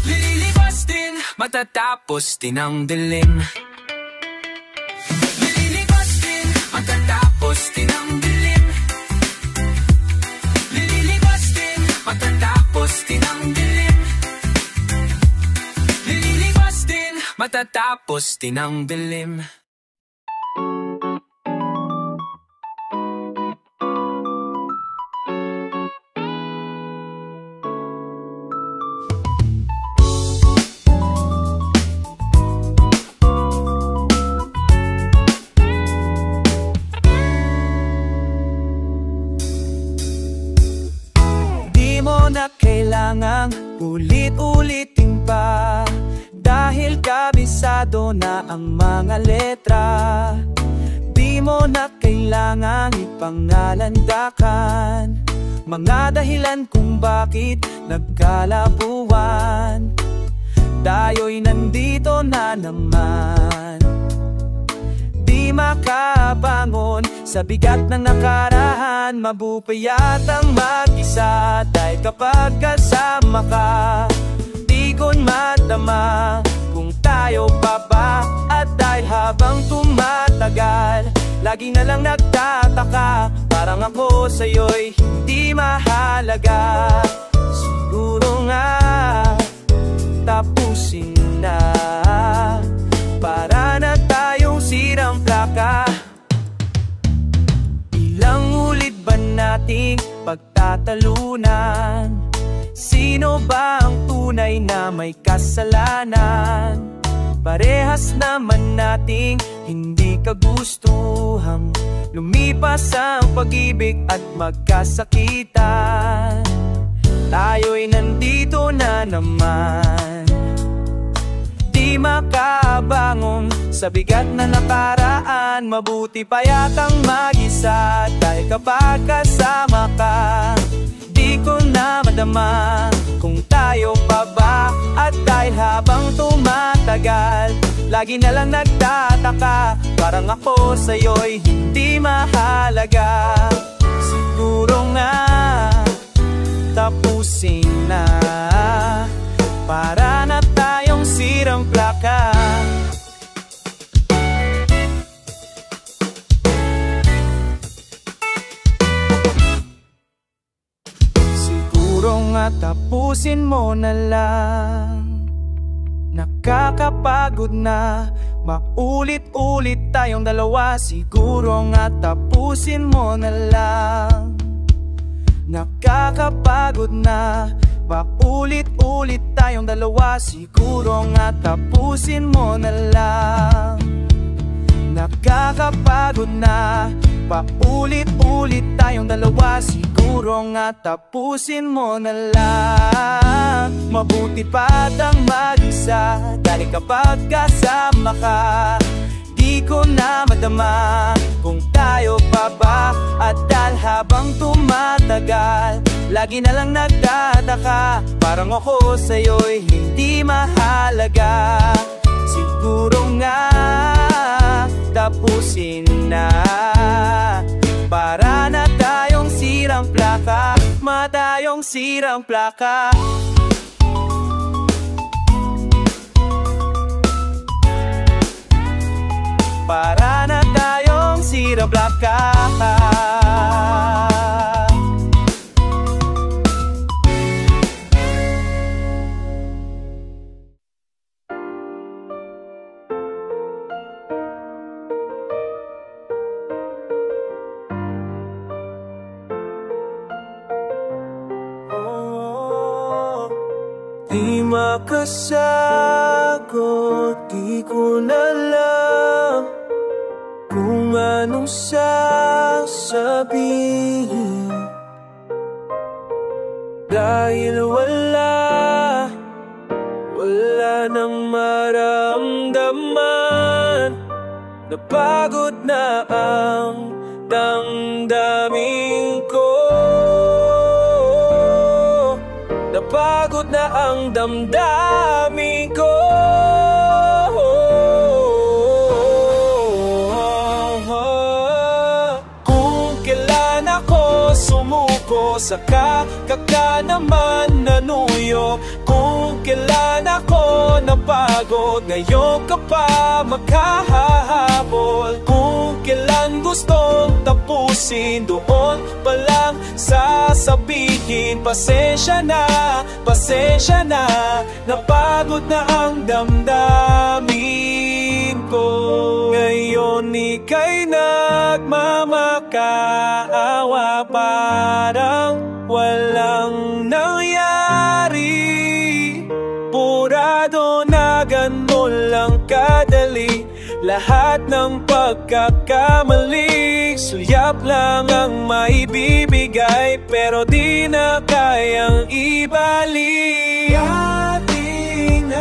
lilipas din, matatapos din ang dilim. Lilipas din, matatapos din ang dilim. Lilipas din, matatapos din ang dilim. Matatapos din ang dilim. Di mo na kailangang ulit-ulitin pa, dahil kabisado na ang mga letra. Di mo na kailangang ipangalandakan mga dahilan kung bakit nagkalabuan. Tayo'y nandito na naman, di makabangon sa bigat ng nakaraan. Mabupayatang mag-isa, dahil kapag kasama ka, di ko madama kung tayo pa ba. At dahil habang tumatagal, lagi na lang nagtataka, parang ako sa'yo'y hindi mahalaga. Siguro nga tapusin na, para na tayong sirang plaka. Ilang ulit ba nating pagtatalunan? Sino ba ang tunay na may kasalanan? Parehas naman nating hindi kagustuhang lumipas ang pag-ibig at magkasakitan. Tayo'y nandito na naman, di makabangon sa bigat na nakaraan. Mabuti pa yatang mag-isa, dahil kapag kasama ka, di ko na madama kung tayo pa ba. At dahil habang tumatagal, lagi na lang nagtataka, parang ako sa'yo'y hindi mahalaga. Siguro nga tapusin na, para na tayong sirang plaka. Siguro nga tapusin mo na lang. Nakakapagod na maulit-ulit tayong dalawa. Siguro nga tapusin mo na lang. Nakakapagod na paulit-ulit tayong dalawa. Siguro nga tapusin mo na lang. Nakakapagod na paulit-ulit tayong dalawa. Siguro nga tapusin mo na lang. Mabuti patang mag-isa, dahil kapag kasama ka, di ko na madama kung tayo pa ba. At dahil habang tumatagal, lagi na lang nagtataka, parang ako sa'yo'y hindi mahalaga. Siguro nga tapusin na, para na tayong sirang plaka, matayong sirang plaka. Para na tayong sirang plaka. Di makasagot, di ko na alam kung anong sasabihin, dahil wala nang maramdaman. Napagod na ang damdamin ko, napagod na ang damdamin ko. Kung kailan ako sumuko, saka ka naman nanuyo. Kung kailan ako napagod, ngayon ka pa maghahabol. Kung kailan gustong tapusin, doon pa lang sasabihin, pasensya na, napagod na ang damdamin ko. Ngayon ika'y nagmamakaawa, parang walang nangyari. Purado na gano'n lang kadali lahat ng pagkakamali. Sulyap lang ang maibibigay, pero di na kayang ibalik. Ating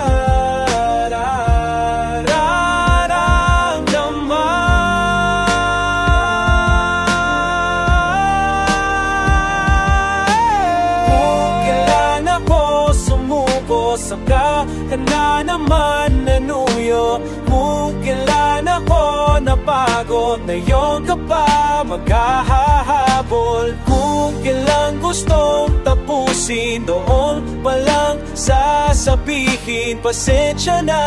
saka ka na naman nanuyo. Kung kailan ako napagod, ngayon ka pa maghahabol. Kung kailan gustong tapusin, doon pa lang sasabihin, pasensya na,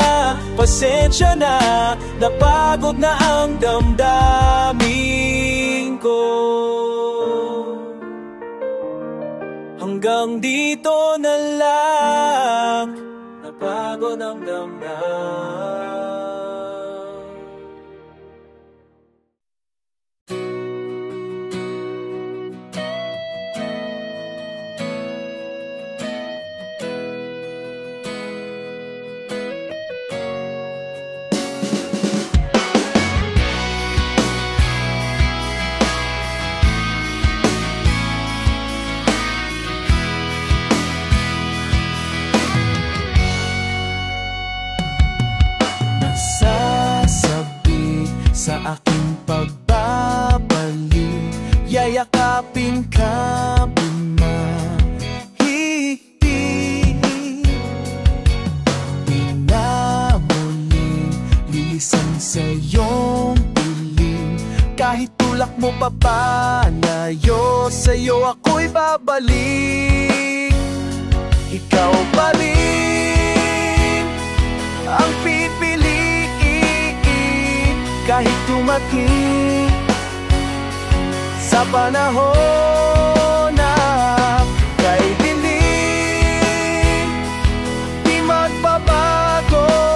napagod na ang damdamin ko. Hanggang dito na lang, napagod ang damdamin. Sa aking pagbabalik, yayakapin ka bumahigpit. Pinamuling lilisan sa iyong piling, kahit tulak mo papalayo, sa'yo ako'y babalik. Ikaw pa rin ang pipiliin, kahit tumating sa panahon na kay dilim, di magbabago.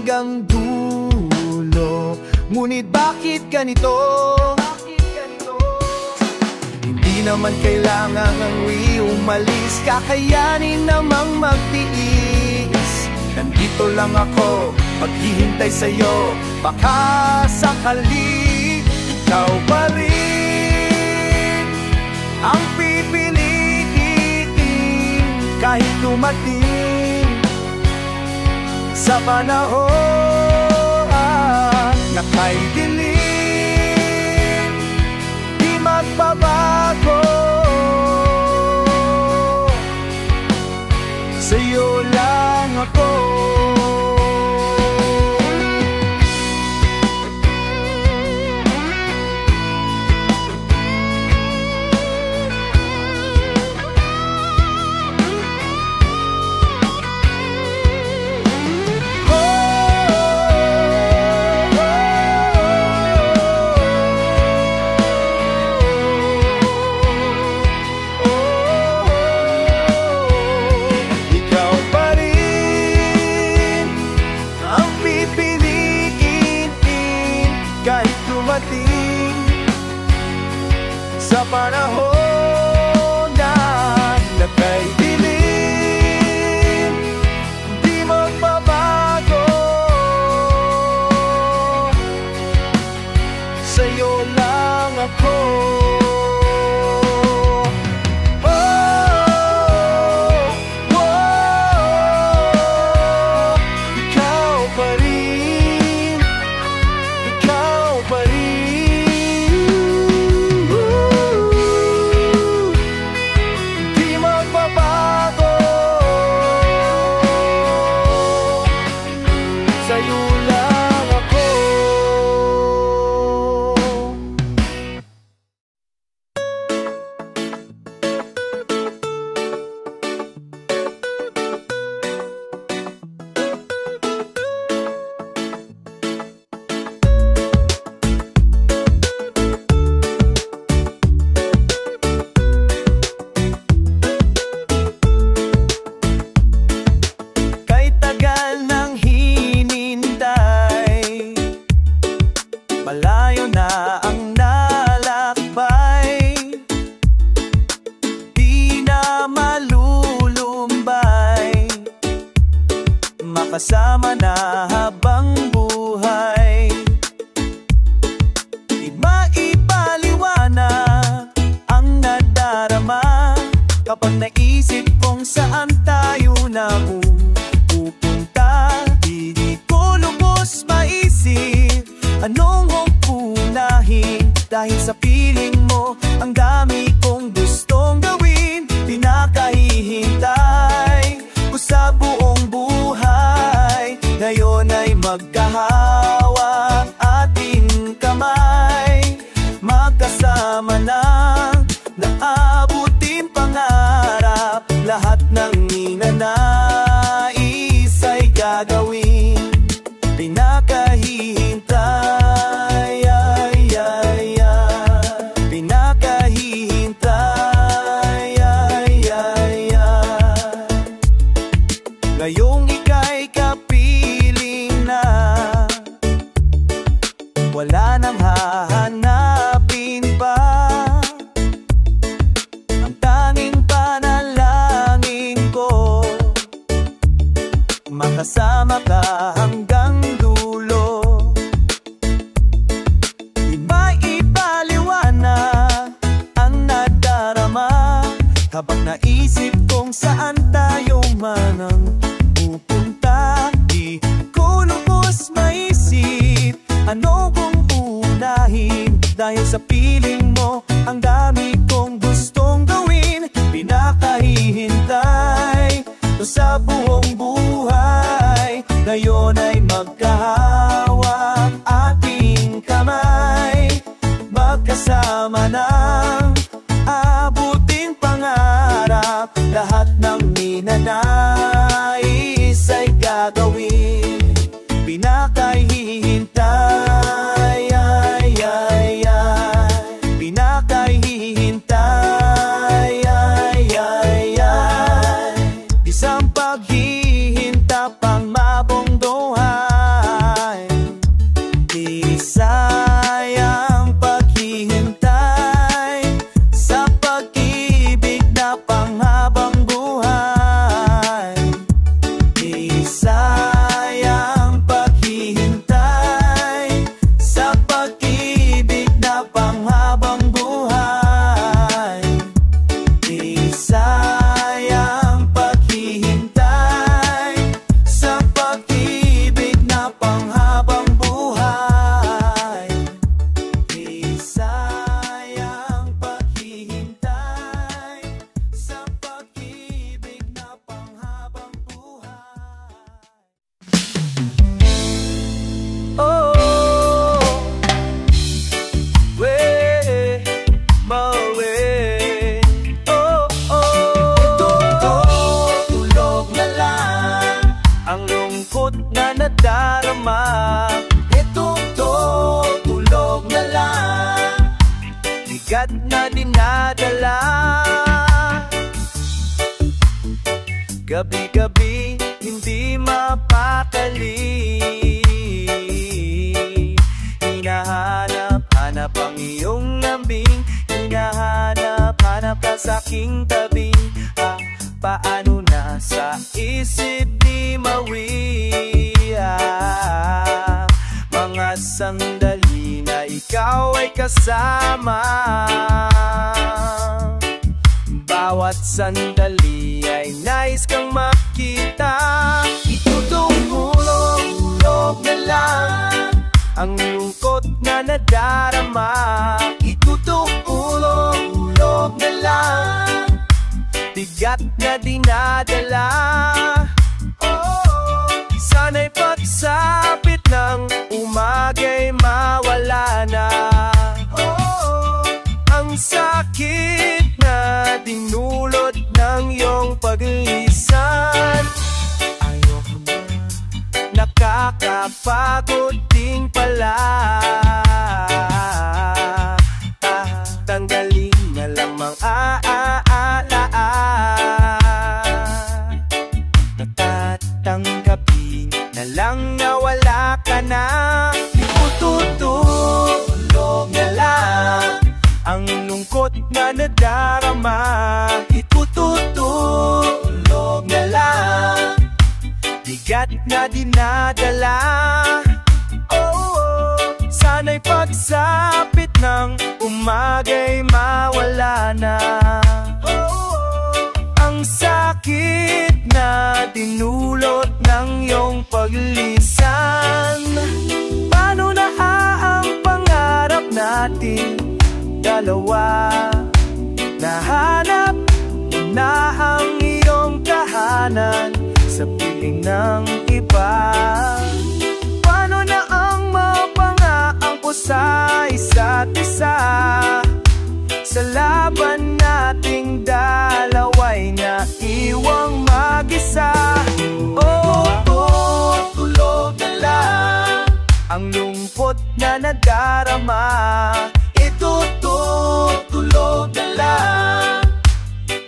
hanggang dulo. Ngunit bakit ganito? Hindi naman kailangan ang umalis, kakayanin namang magtiis. Nandito lang ako, maghihintay sa'yo, baka sakali ikaw pa rin ang pipiliin. Kahit dumating sa panahon na kay dilim, di magbabago. Sa'yo lang ako. Sa panahon na kay dilim, di magbabago. Sa'yo lang ako. Ikaw pa rin, ikaw pa rin. Malayo na ang nalakbay, di na malulumbay, makasama na habang buhay. Di maipaliwanag ang nadarama kapag naisip kung saan tayo na pupunta. Di ko lubos maisip anong unahin, dahil sa piling mo ang dami kong gustong gawin. Pinakahihintay ko sa buong buhay, ngayon ay magkahawak ating kamay, magkasama na naabutin pangarap. Lahat ng ninanais ay gagawin. Pinakahihintay, pinakahihintay, ngayong ika'y kapiling na, wala nang hahanapin pa. Ang tanging panalangin ko, makasama ka hanggang dulo. Di maipaliwanag ang nadarama habang naisip kung saan tayo man ang pupunta. Di ko lubos maisip ano kong unahin, dahil sa piling mo ang dami kong gustong gawin. Pinakahihintay ko sa buong buhay, ngayon ay magkahawak ating kamay, magkasama ng abuting pangarap. Lahat ng ninanais ay gagawin. Pinakahihintay, pinakahihintay, isang paghihinta pang mabongdohan. dinadala. Gabi-gabi hindi mapakali, hinahanap-hanap ang iyong lambing, hinahanap-hanap ka sa aking tabi. Paano na sa isip ni Maria, mga sandali na ikaw ay kasama. Bawat sandali ay nais kang makita. Itutulog na lang ang lungkot na nadarama. Itutulog na lang bigat na dinadala. Sana'y pagsapit ng umaga'y mawala na. Ang sakit na dinulot ng iyong paglisan, ayoko na, nakakapagod din pala. Tanggalin na lamang natatanggapin na lang na wala ka na. Itutulog na lang ang lungkot na nadarama. Itutulog na lang bigat na dinadala. Sana'y pagsapit ng umaga'y mawala na. Ang sakit na dinulot ng iyong paglisan. Paano na ang pangarap natin dalawa? Nahanap na ang iyong tahanan sa piling ng iba. Paano na ang mapangaang ko sa isa't isa? Sa laban nating dalawa'y naiwang mag-isa. Tulog na lang ang lungkot na nadarama. Itutulog na lang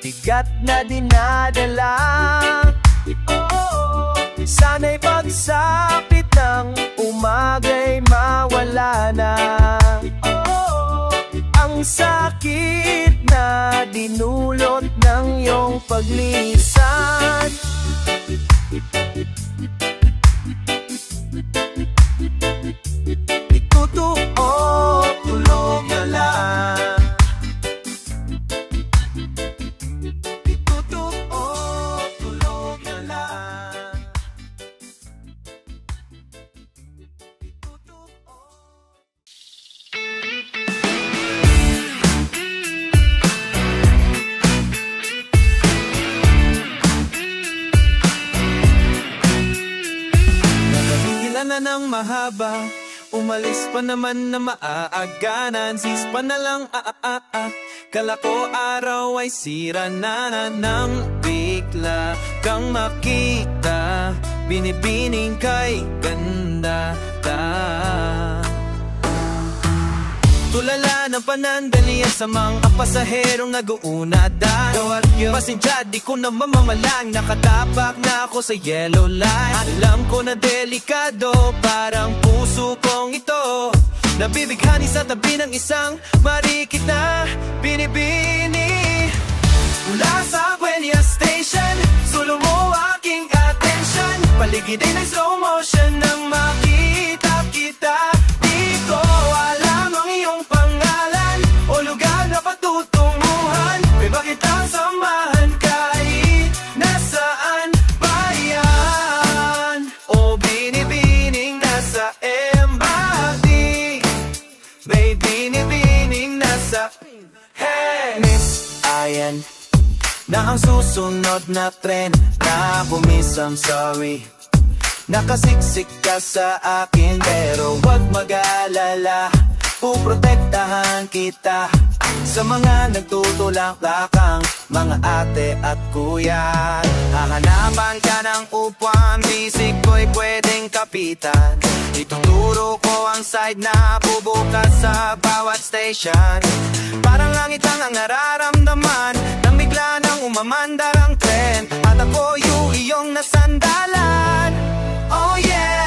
bigat na dinadala. Sana'y pagsapit ng umaga'y mawala na. Ang sakit na dinulot ng iyong paglisan. Itutulog na lang. Itutulog na lang. Na ng mahaba, umalis pa naman na maaaganan. Sis pa na lang kala ko araw ay sira na nang bigla kang makita. Binibining kay ganda tulala ng panandalian sa mga pasaherong nag-uunada. Pasensya, di ko na mamamalang, nakatapak na ako sa yellow light. Alam ko na delikado, parang puso kong ito nabibighani sa tabi ng isang marikit na binibini. Mula sa Buenia Station, sulo mo aking atensyon. Paligidin ng slow motion nang makita kita. Di ko alam ang iyong pangalan o lugar na patutunguhan. May bakit ang samahan kahit nasaan ba yan? O binibining nasa MRT, may binibining nasa Miss Ayan na ang susunod na tren na pumis. I'm sorry, nakasiksik ka sa akin, pero wag mag-alala. puprotektahan kita. Sa mga nagtutulak-lakang mga ate at kuya, hahanapan ka ng upuan, bisig ko'y pwedeng kapitan. Ituturo ko ang side na bubukas sa bawat station. Parang langit lang ang nararamdaman nang bigla nang umamandar ang tren, at ako yung iyong nasandalan. Oh yeah!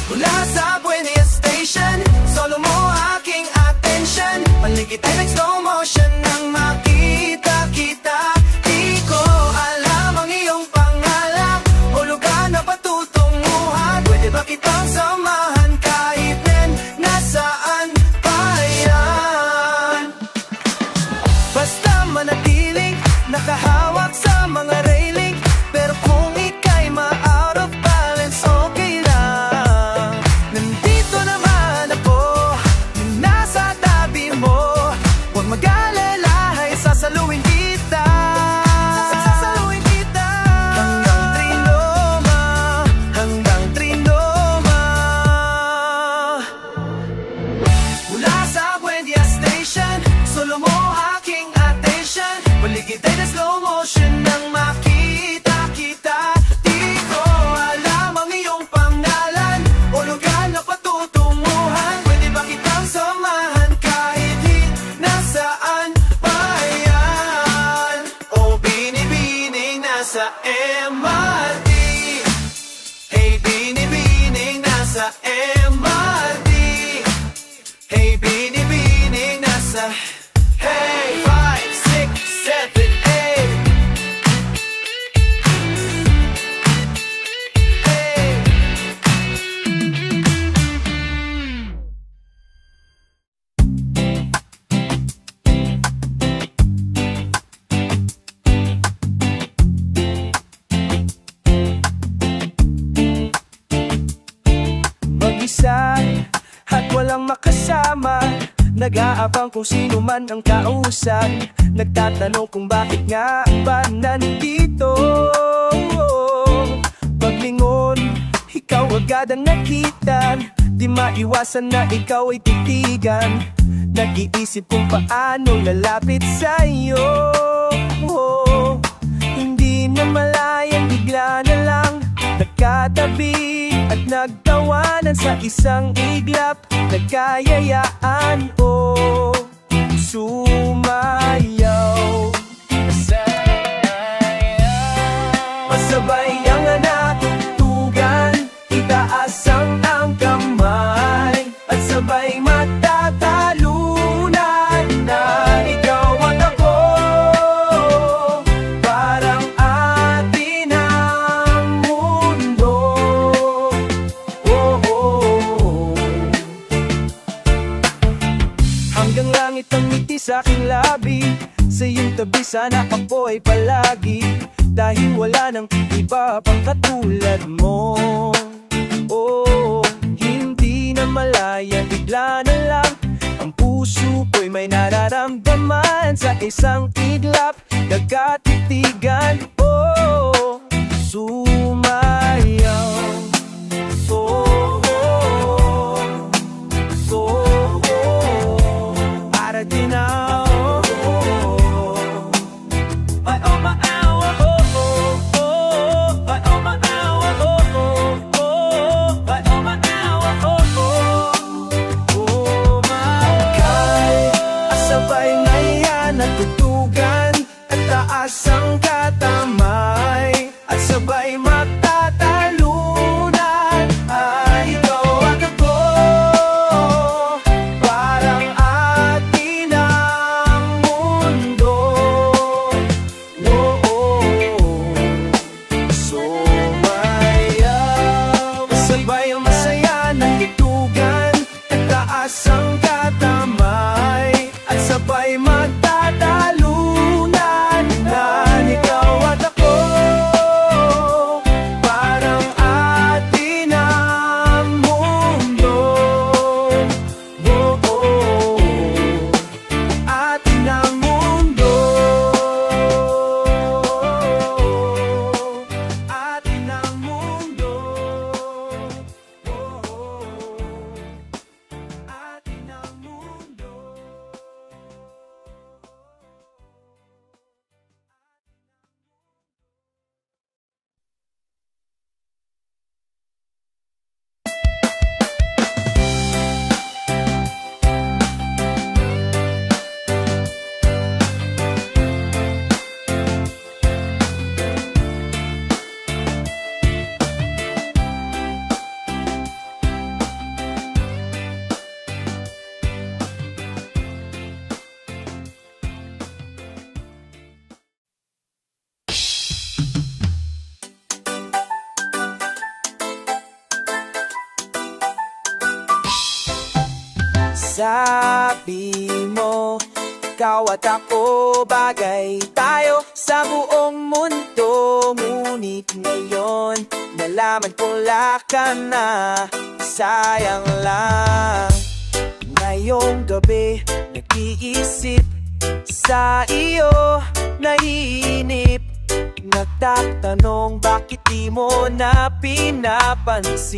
Mula sa Buenia Station, solo mo aking attention. Paligid ay nag-slow motion nang makita kita. Di ko alam ang iyong pangalan o lugar na patutunguhan. Pwede ba kitang samahan kahit nen nasaan pa yan? Basta manatiling nakahawak sa mga railing, pero kung ika'y ma-out of balance, okay lang. Nandito naman ako, nasa tabi mo. Huwag mag-alala, ay sasaluhin kita. Sasaluhin kita. Hanggang Trinoma, hanggang Trinoma. Mula sa Buenia Station, solo mo aking attention. Paligid ay na slow motion nang makita kita. Di ko alam ang iyong pangalan o lugar na patutunguhan. Pwede ba kitang samahan kahit nasaan pa yan? O binibining nasa MRT. Hey binibining nasa MRT. Hey binibining nasa. Hey 5, 6, 7, 8. Hey. Mag-isa at walang makasama, nag-aabang kung sino man ang kausap. Nagtatanong kung bakit nga ba nandito. Paglingon, ikaw agad ang nakita. Di maiwasan na ikaw ay titigan. Nag-iisip kung paano lalapit sa'yo. Hindi na malayang, bigla na lang nagkatabi at nagtawanan sa isang iglap. Nagkayayaan o sumayaw. Masabay ang natutugan, itaas ang kamay, at sabay matatalunan na ikaw at ako. Parang atin ang mundo. Hanggang langit ang ngiti sa aking labi, sa iyong tabi sana ako ay palagi. Dahil wala nang iba pang katulad mo. Hindi na malaya, bigla na lang ang puso ko'y may nararamdaman. Sa isang iglap, nagkatitigan. Sumayaw. Para din ako. Ang katamay at sabay matatalunan. Ikaw at ako, parang atin ang mundo. Sumayaw, sabay ang masaya ng itugan. At taas ang katamay at sabay matatalunan. Ikaw at ako, Sabi mo, ikaw at ako bagay tayo sa buong mundo. Ngunit ngayon, nalaman ko wala ka na. Sayang lang. Ngayong gabi, nag-iisip sa iyo, naiinip. Nagtatanong bakit di mo na pinapansin.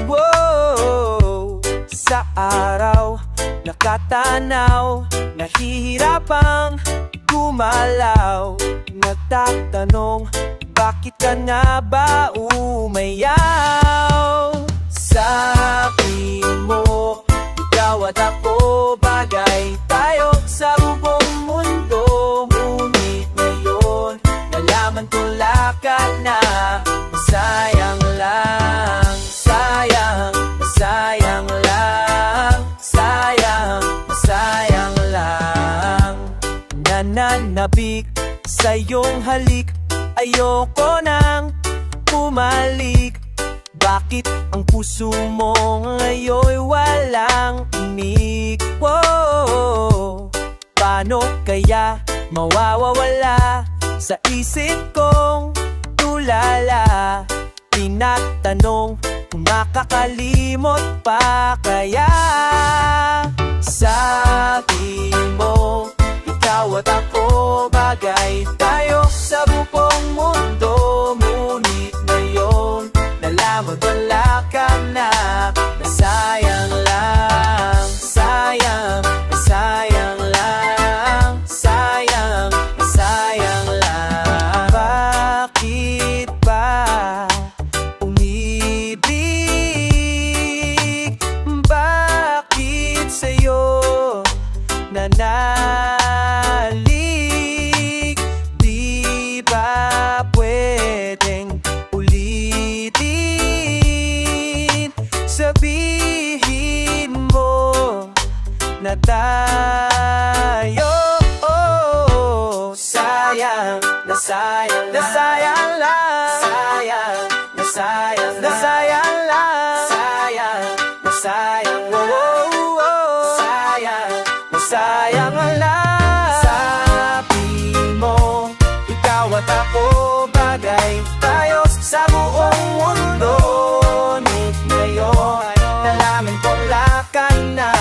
Whoa. Sa araw, nakatanaw, nahihirapang gumalaw. Nagtatanong, bakit ka nga ba umayaw? Sabi mo, ikaw at ako bagay tayo sa buong mundo. Ngunit ngayon, nalaman ko wala ka na. Sayang lang, sayang, sayang lang, sayang, sayang lang. Nananabik sa iyong halik, ayoko nang bumalik. Bakit ang puso mo ngayon walang inig? Whoa. Paano kaya mawawala sa isip kong tulala? Tinatanong kung makakalimot pa kaya. Sabi mo, ikaw at ako bagay tayo sa buong mundo. Ngunit ngayon, nalaman wala ka na. Sayang lang, sayang, sayang lang, sayang, sayang lang. Bakit ba umibig? Bakit sa'yo nanalig? Di ba pwedeng ulitin? Sabihin mo na tayo. Sayang, nasayang, nasayang lang. Sayang, nasayang, nasayang lang. Sayang, nasayang, sayang, nasayang lang. Sabi mo, ikaw at ako bagay tayo sa buong mundo. Ngunit ngayon, nalaman ko wala ka na.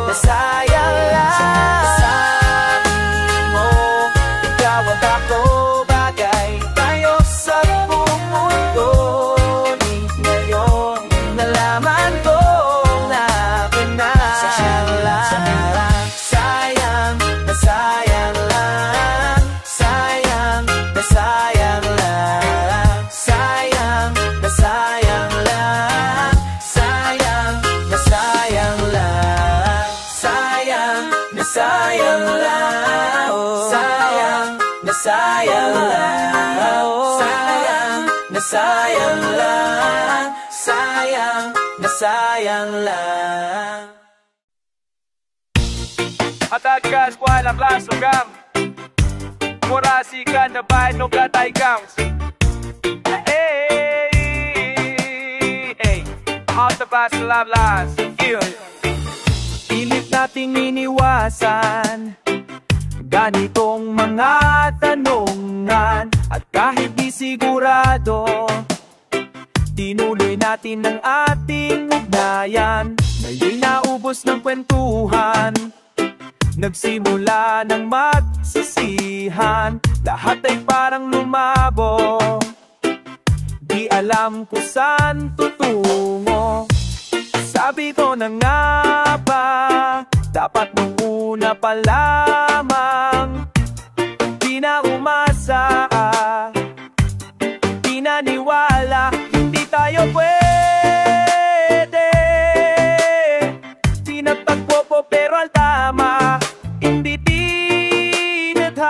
Nasayang lang. Sabi mo, ikaw at ako bagay tayo sa buong mundo. Ngunit ngayon, nalaman ko na ka na. Sayang lang. Sayang, nasayang lang. Sayang, nasayang lang. Sayang, nasayang lang. Sayang, nasayang lang. Sayang, nasayang lang. Sayang, nasayang lang. Sayang, nasayang lang. Sayang, nasayang lang. Atakas kuha ng klaso gang Murasikan na bahay no katay gangs. Hey, hey, out the bus love last. Pilit nating iniwasan ganitong mga tanungan. At kahit di sigurado, tinuloy natin ang ating ugnayan. Ngayon naubos ng kwentuhan, nagsimula ng magsisihan. Lahat ay parang lumabo, di alam kung saan tutungo. Sabi ko na nga ba, dapat nung una pa lamang. Di na umasa, di naniwala, hindi tayo pwede. Di nagtagpo po pero al tama, hindi tinadhana.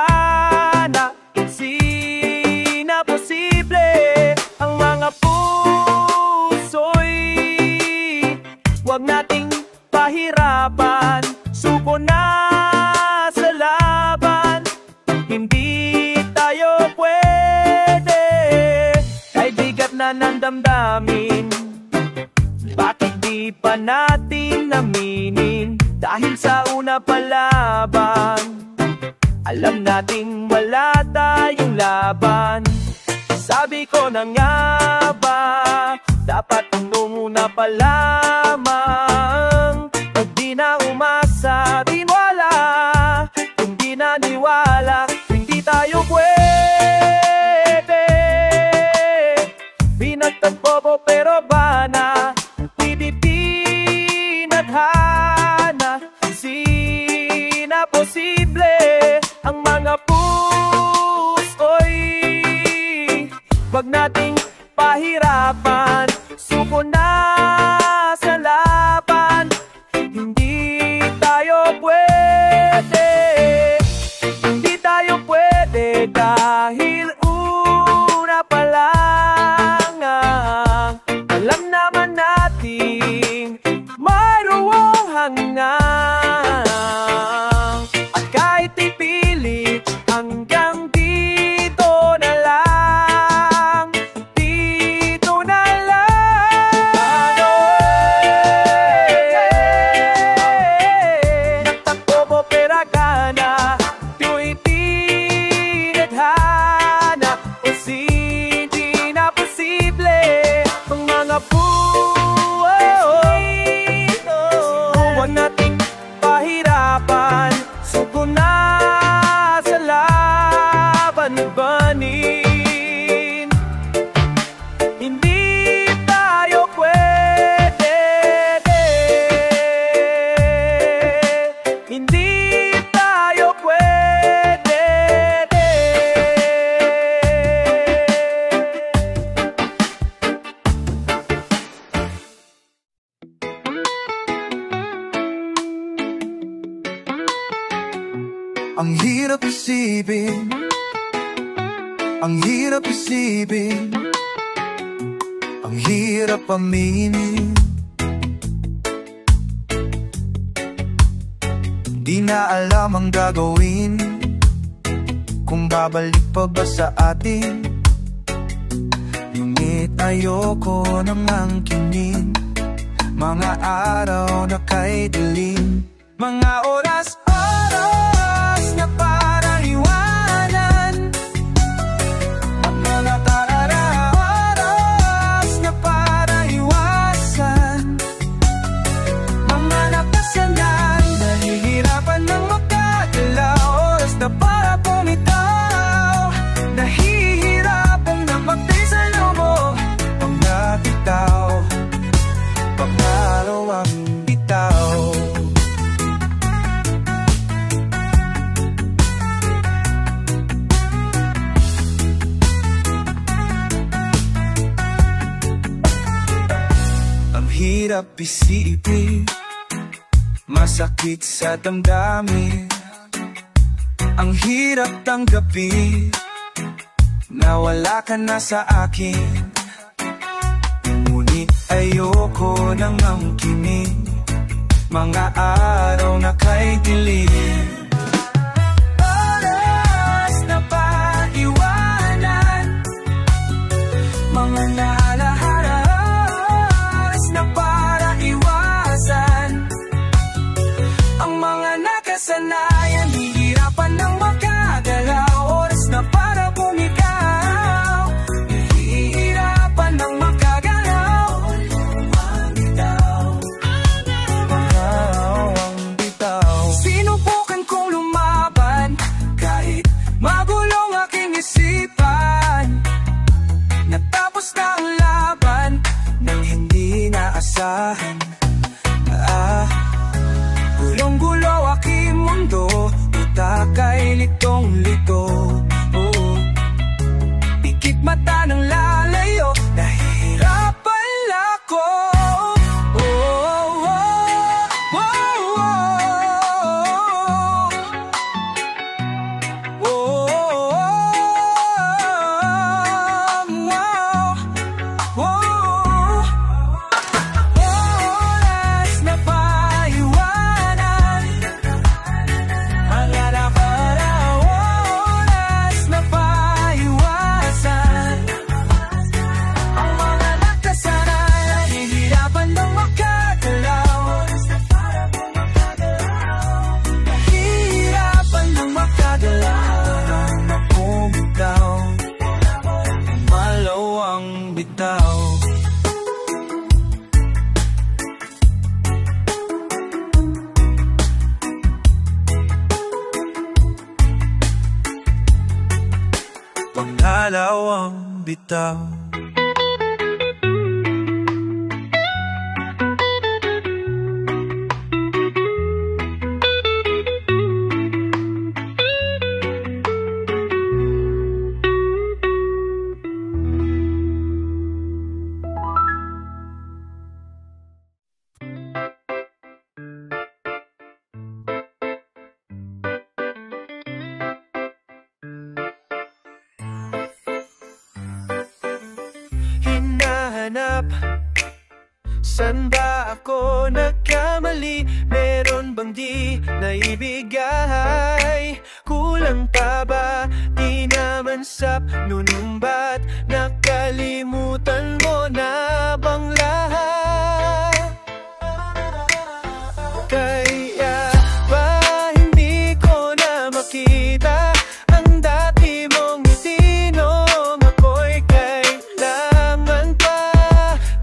Hindi na posible ang mga puso'y huwag nating pahirapan. Suko na sa laban, hindi tayo pwede. Kay bigat na ng damdamin, bakit di pa natin aminin? Dahil sa una pa laban, alam nating wala tayong laban. Sabi ko na nga ba, dapat nung una pa lamang, pag di na umasa, tinwala, kung di naniwala, hindi tayo pwede. Pinagtagpo mo pero bana, pinadhana, di na posible ang mga puso'y wag nating pahirapan. Suko na sa laban, hindi tayo pwede, hindi tayo pwede dahil una pa lang alam naman nating mayroong hangang. At kahit ipilit hanggang dito na lang, dito na lang. Nagtakbo mo pera ka na, tuwing tinadhana, o hindi na posible ang mga huwag nating pahirapan. Suko na sa laban, banin, hindi tayo pwede, hindi tayo pwede. Ang hirap isipin, ang hirap isipin, ang hirap aminin. Di na alam ang gagawin, kung babalik pa ba sa atin. Ngunit ayoko nang angkinin mga araw na kay dilim, mga oras na para iwanan, at mga oras na para iwasan. Mga nakasanan, nahihirapan ng makagalaw, oras na para bumitaw, nahihirapan na magtisalo mo, pang nabitaw, pangaraw ang bitaw. Hirap isipin, masakit sa damdamin. Ang hirap tanggapin na wala ka na sa akin. Ngunit ayoko nang angkinin mga araw na kay dilim. Oras na paiwanan, mga naalahara na para iwasan. Ang mga nakasanayan, hihirapan ng makagalaw, oras na para bumigaw, hihirapan ng makagalaw, ang bitaw, ang bitaw. Sinubukan kong lumaban, kahit magulong aking isipan. Natapos na ang laban nang hindi inaasahan. Gulong-gulo aking mundo, utak ay litong-lito. Pikit mata ng lalayo, nahihirapan ako. dalawang bitaw. San ba ako nagkamali? Meron bang di naibigay? Kulang pa ba? Di naman sap nunumbat. Nakalimutan mo na bang lahat? Kaya ba hindi ko na makita ang dati mong ngiti nung ako'y kailangan pa?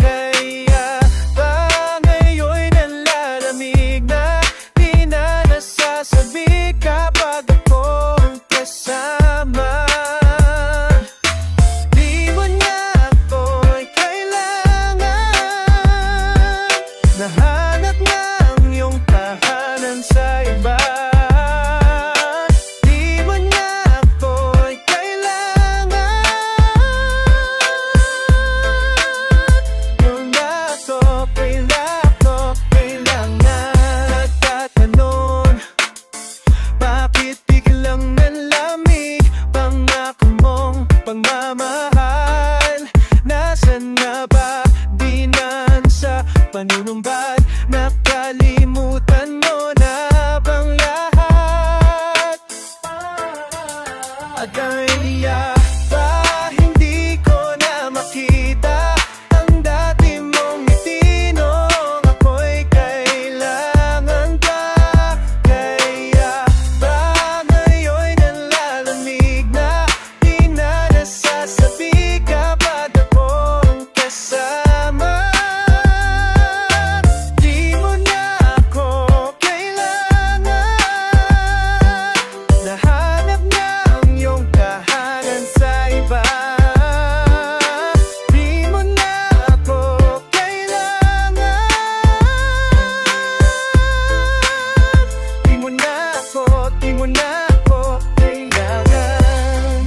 Kaya ba ngayon'y nalalamig na di na nasasabi kapag ako'ng kasama? Di mo niya ako'y kailangan, nahanap na ang iyong tahanan sa iba. Di mo niya ako'y kailangan, yun na ako, kailangan. Nagtatanong, bakit biglang nalamig pangako mong pagmamahal? Nasaan na ba? Di nan sa panunumbat. Nakalimutan mo na bang lahat? Kaya ba hindi ko na makita ang dati mong ngiti nung ako'y kailangan pa? Kaya ba ngayon'y nalalamig na di na nasasabi kapag ako'ng kasama? Di mo na ako kailangan, nahanap na ang iyong tahanan sa iba. Di mo na ako kailangan, di mo na ako, di mo na ako kailangan.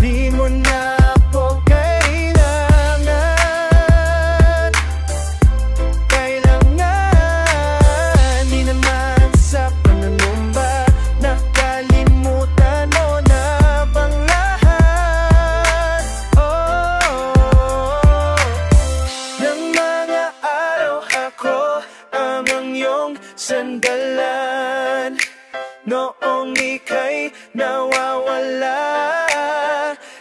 Di mo na ako kailangan, kailangan. Di naman sa pananumba, nakalimutan mo na bang lahat? Ng mga araw ako ang iyong sandalan, noong ika'y nawawala.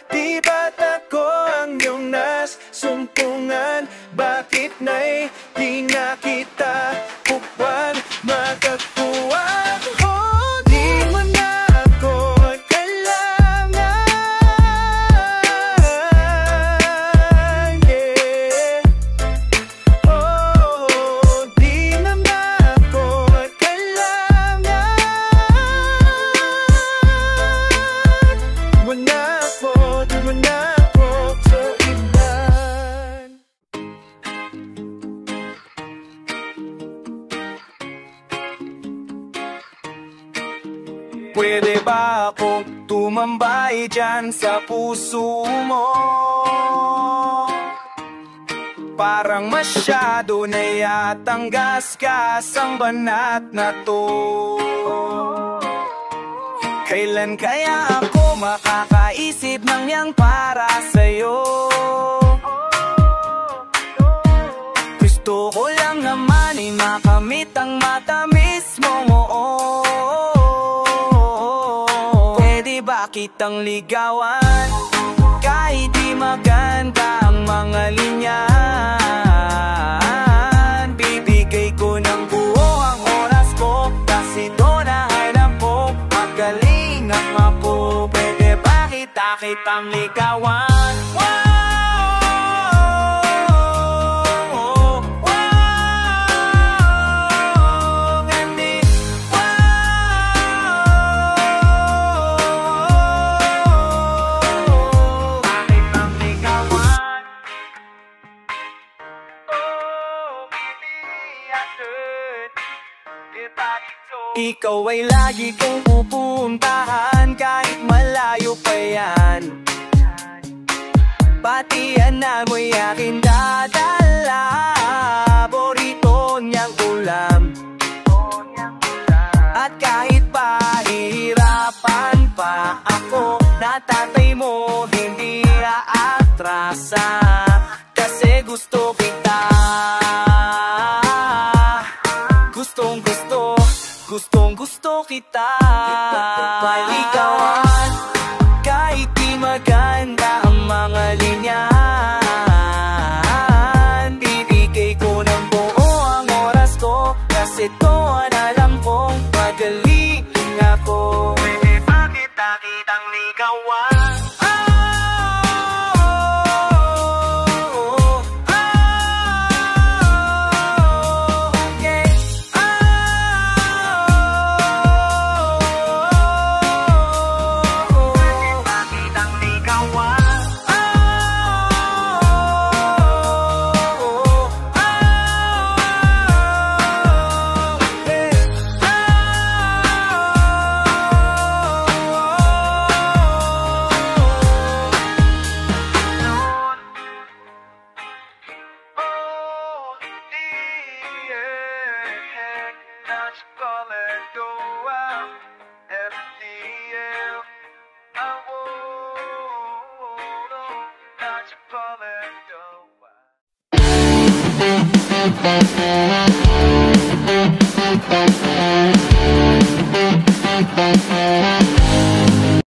Di ba't ako ang iyong nasumpungan? Bakit na'y di na kita upang magkakuwang? Oh, di mo na ako kailangan, yeah. Oh, di naman ako kailangan, di mo na ako, di mo na ako sa iba. Pwede ba akong tumambay dyan sa puso mo? Parang masyado na yatang gasgas ang banat na to. Kailan kaya ako makakaisip ng yang para sa'yo? Gusto ko lang naman ay makamit ang matamis mong oo. Pwede ba kitang ligawan kahit di maganda ang mga linya? Bibigay ko ng buo ang oras ko, kasi doon nahanap ko magaling ako. Pwede ba kitang ligawan? Ikaw ay lagi kong pupuntahan kahit malayo pa yan. Pati yan amoy aking dadala, borito niyang ulam. At kahit pahihirapan pa ako, na tatay mo hindi aatrasa, kasi gusto kita. Gustong gusto kita. Paligawan kahit di maganda ang mga linyahan. Bibigay ko ng buo ang oras ko, kasi to ang alam kong magaling ako. Pwede ba kita-kitang ligawan? Thank you.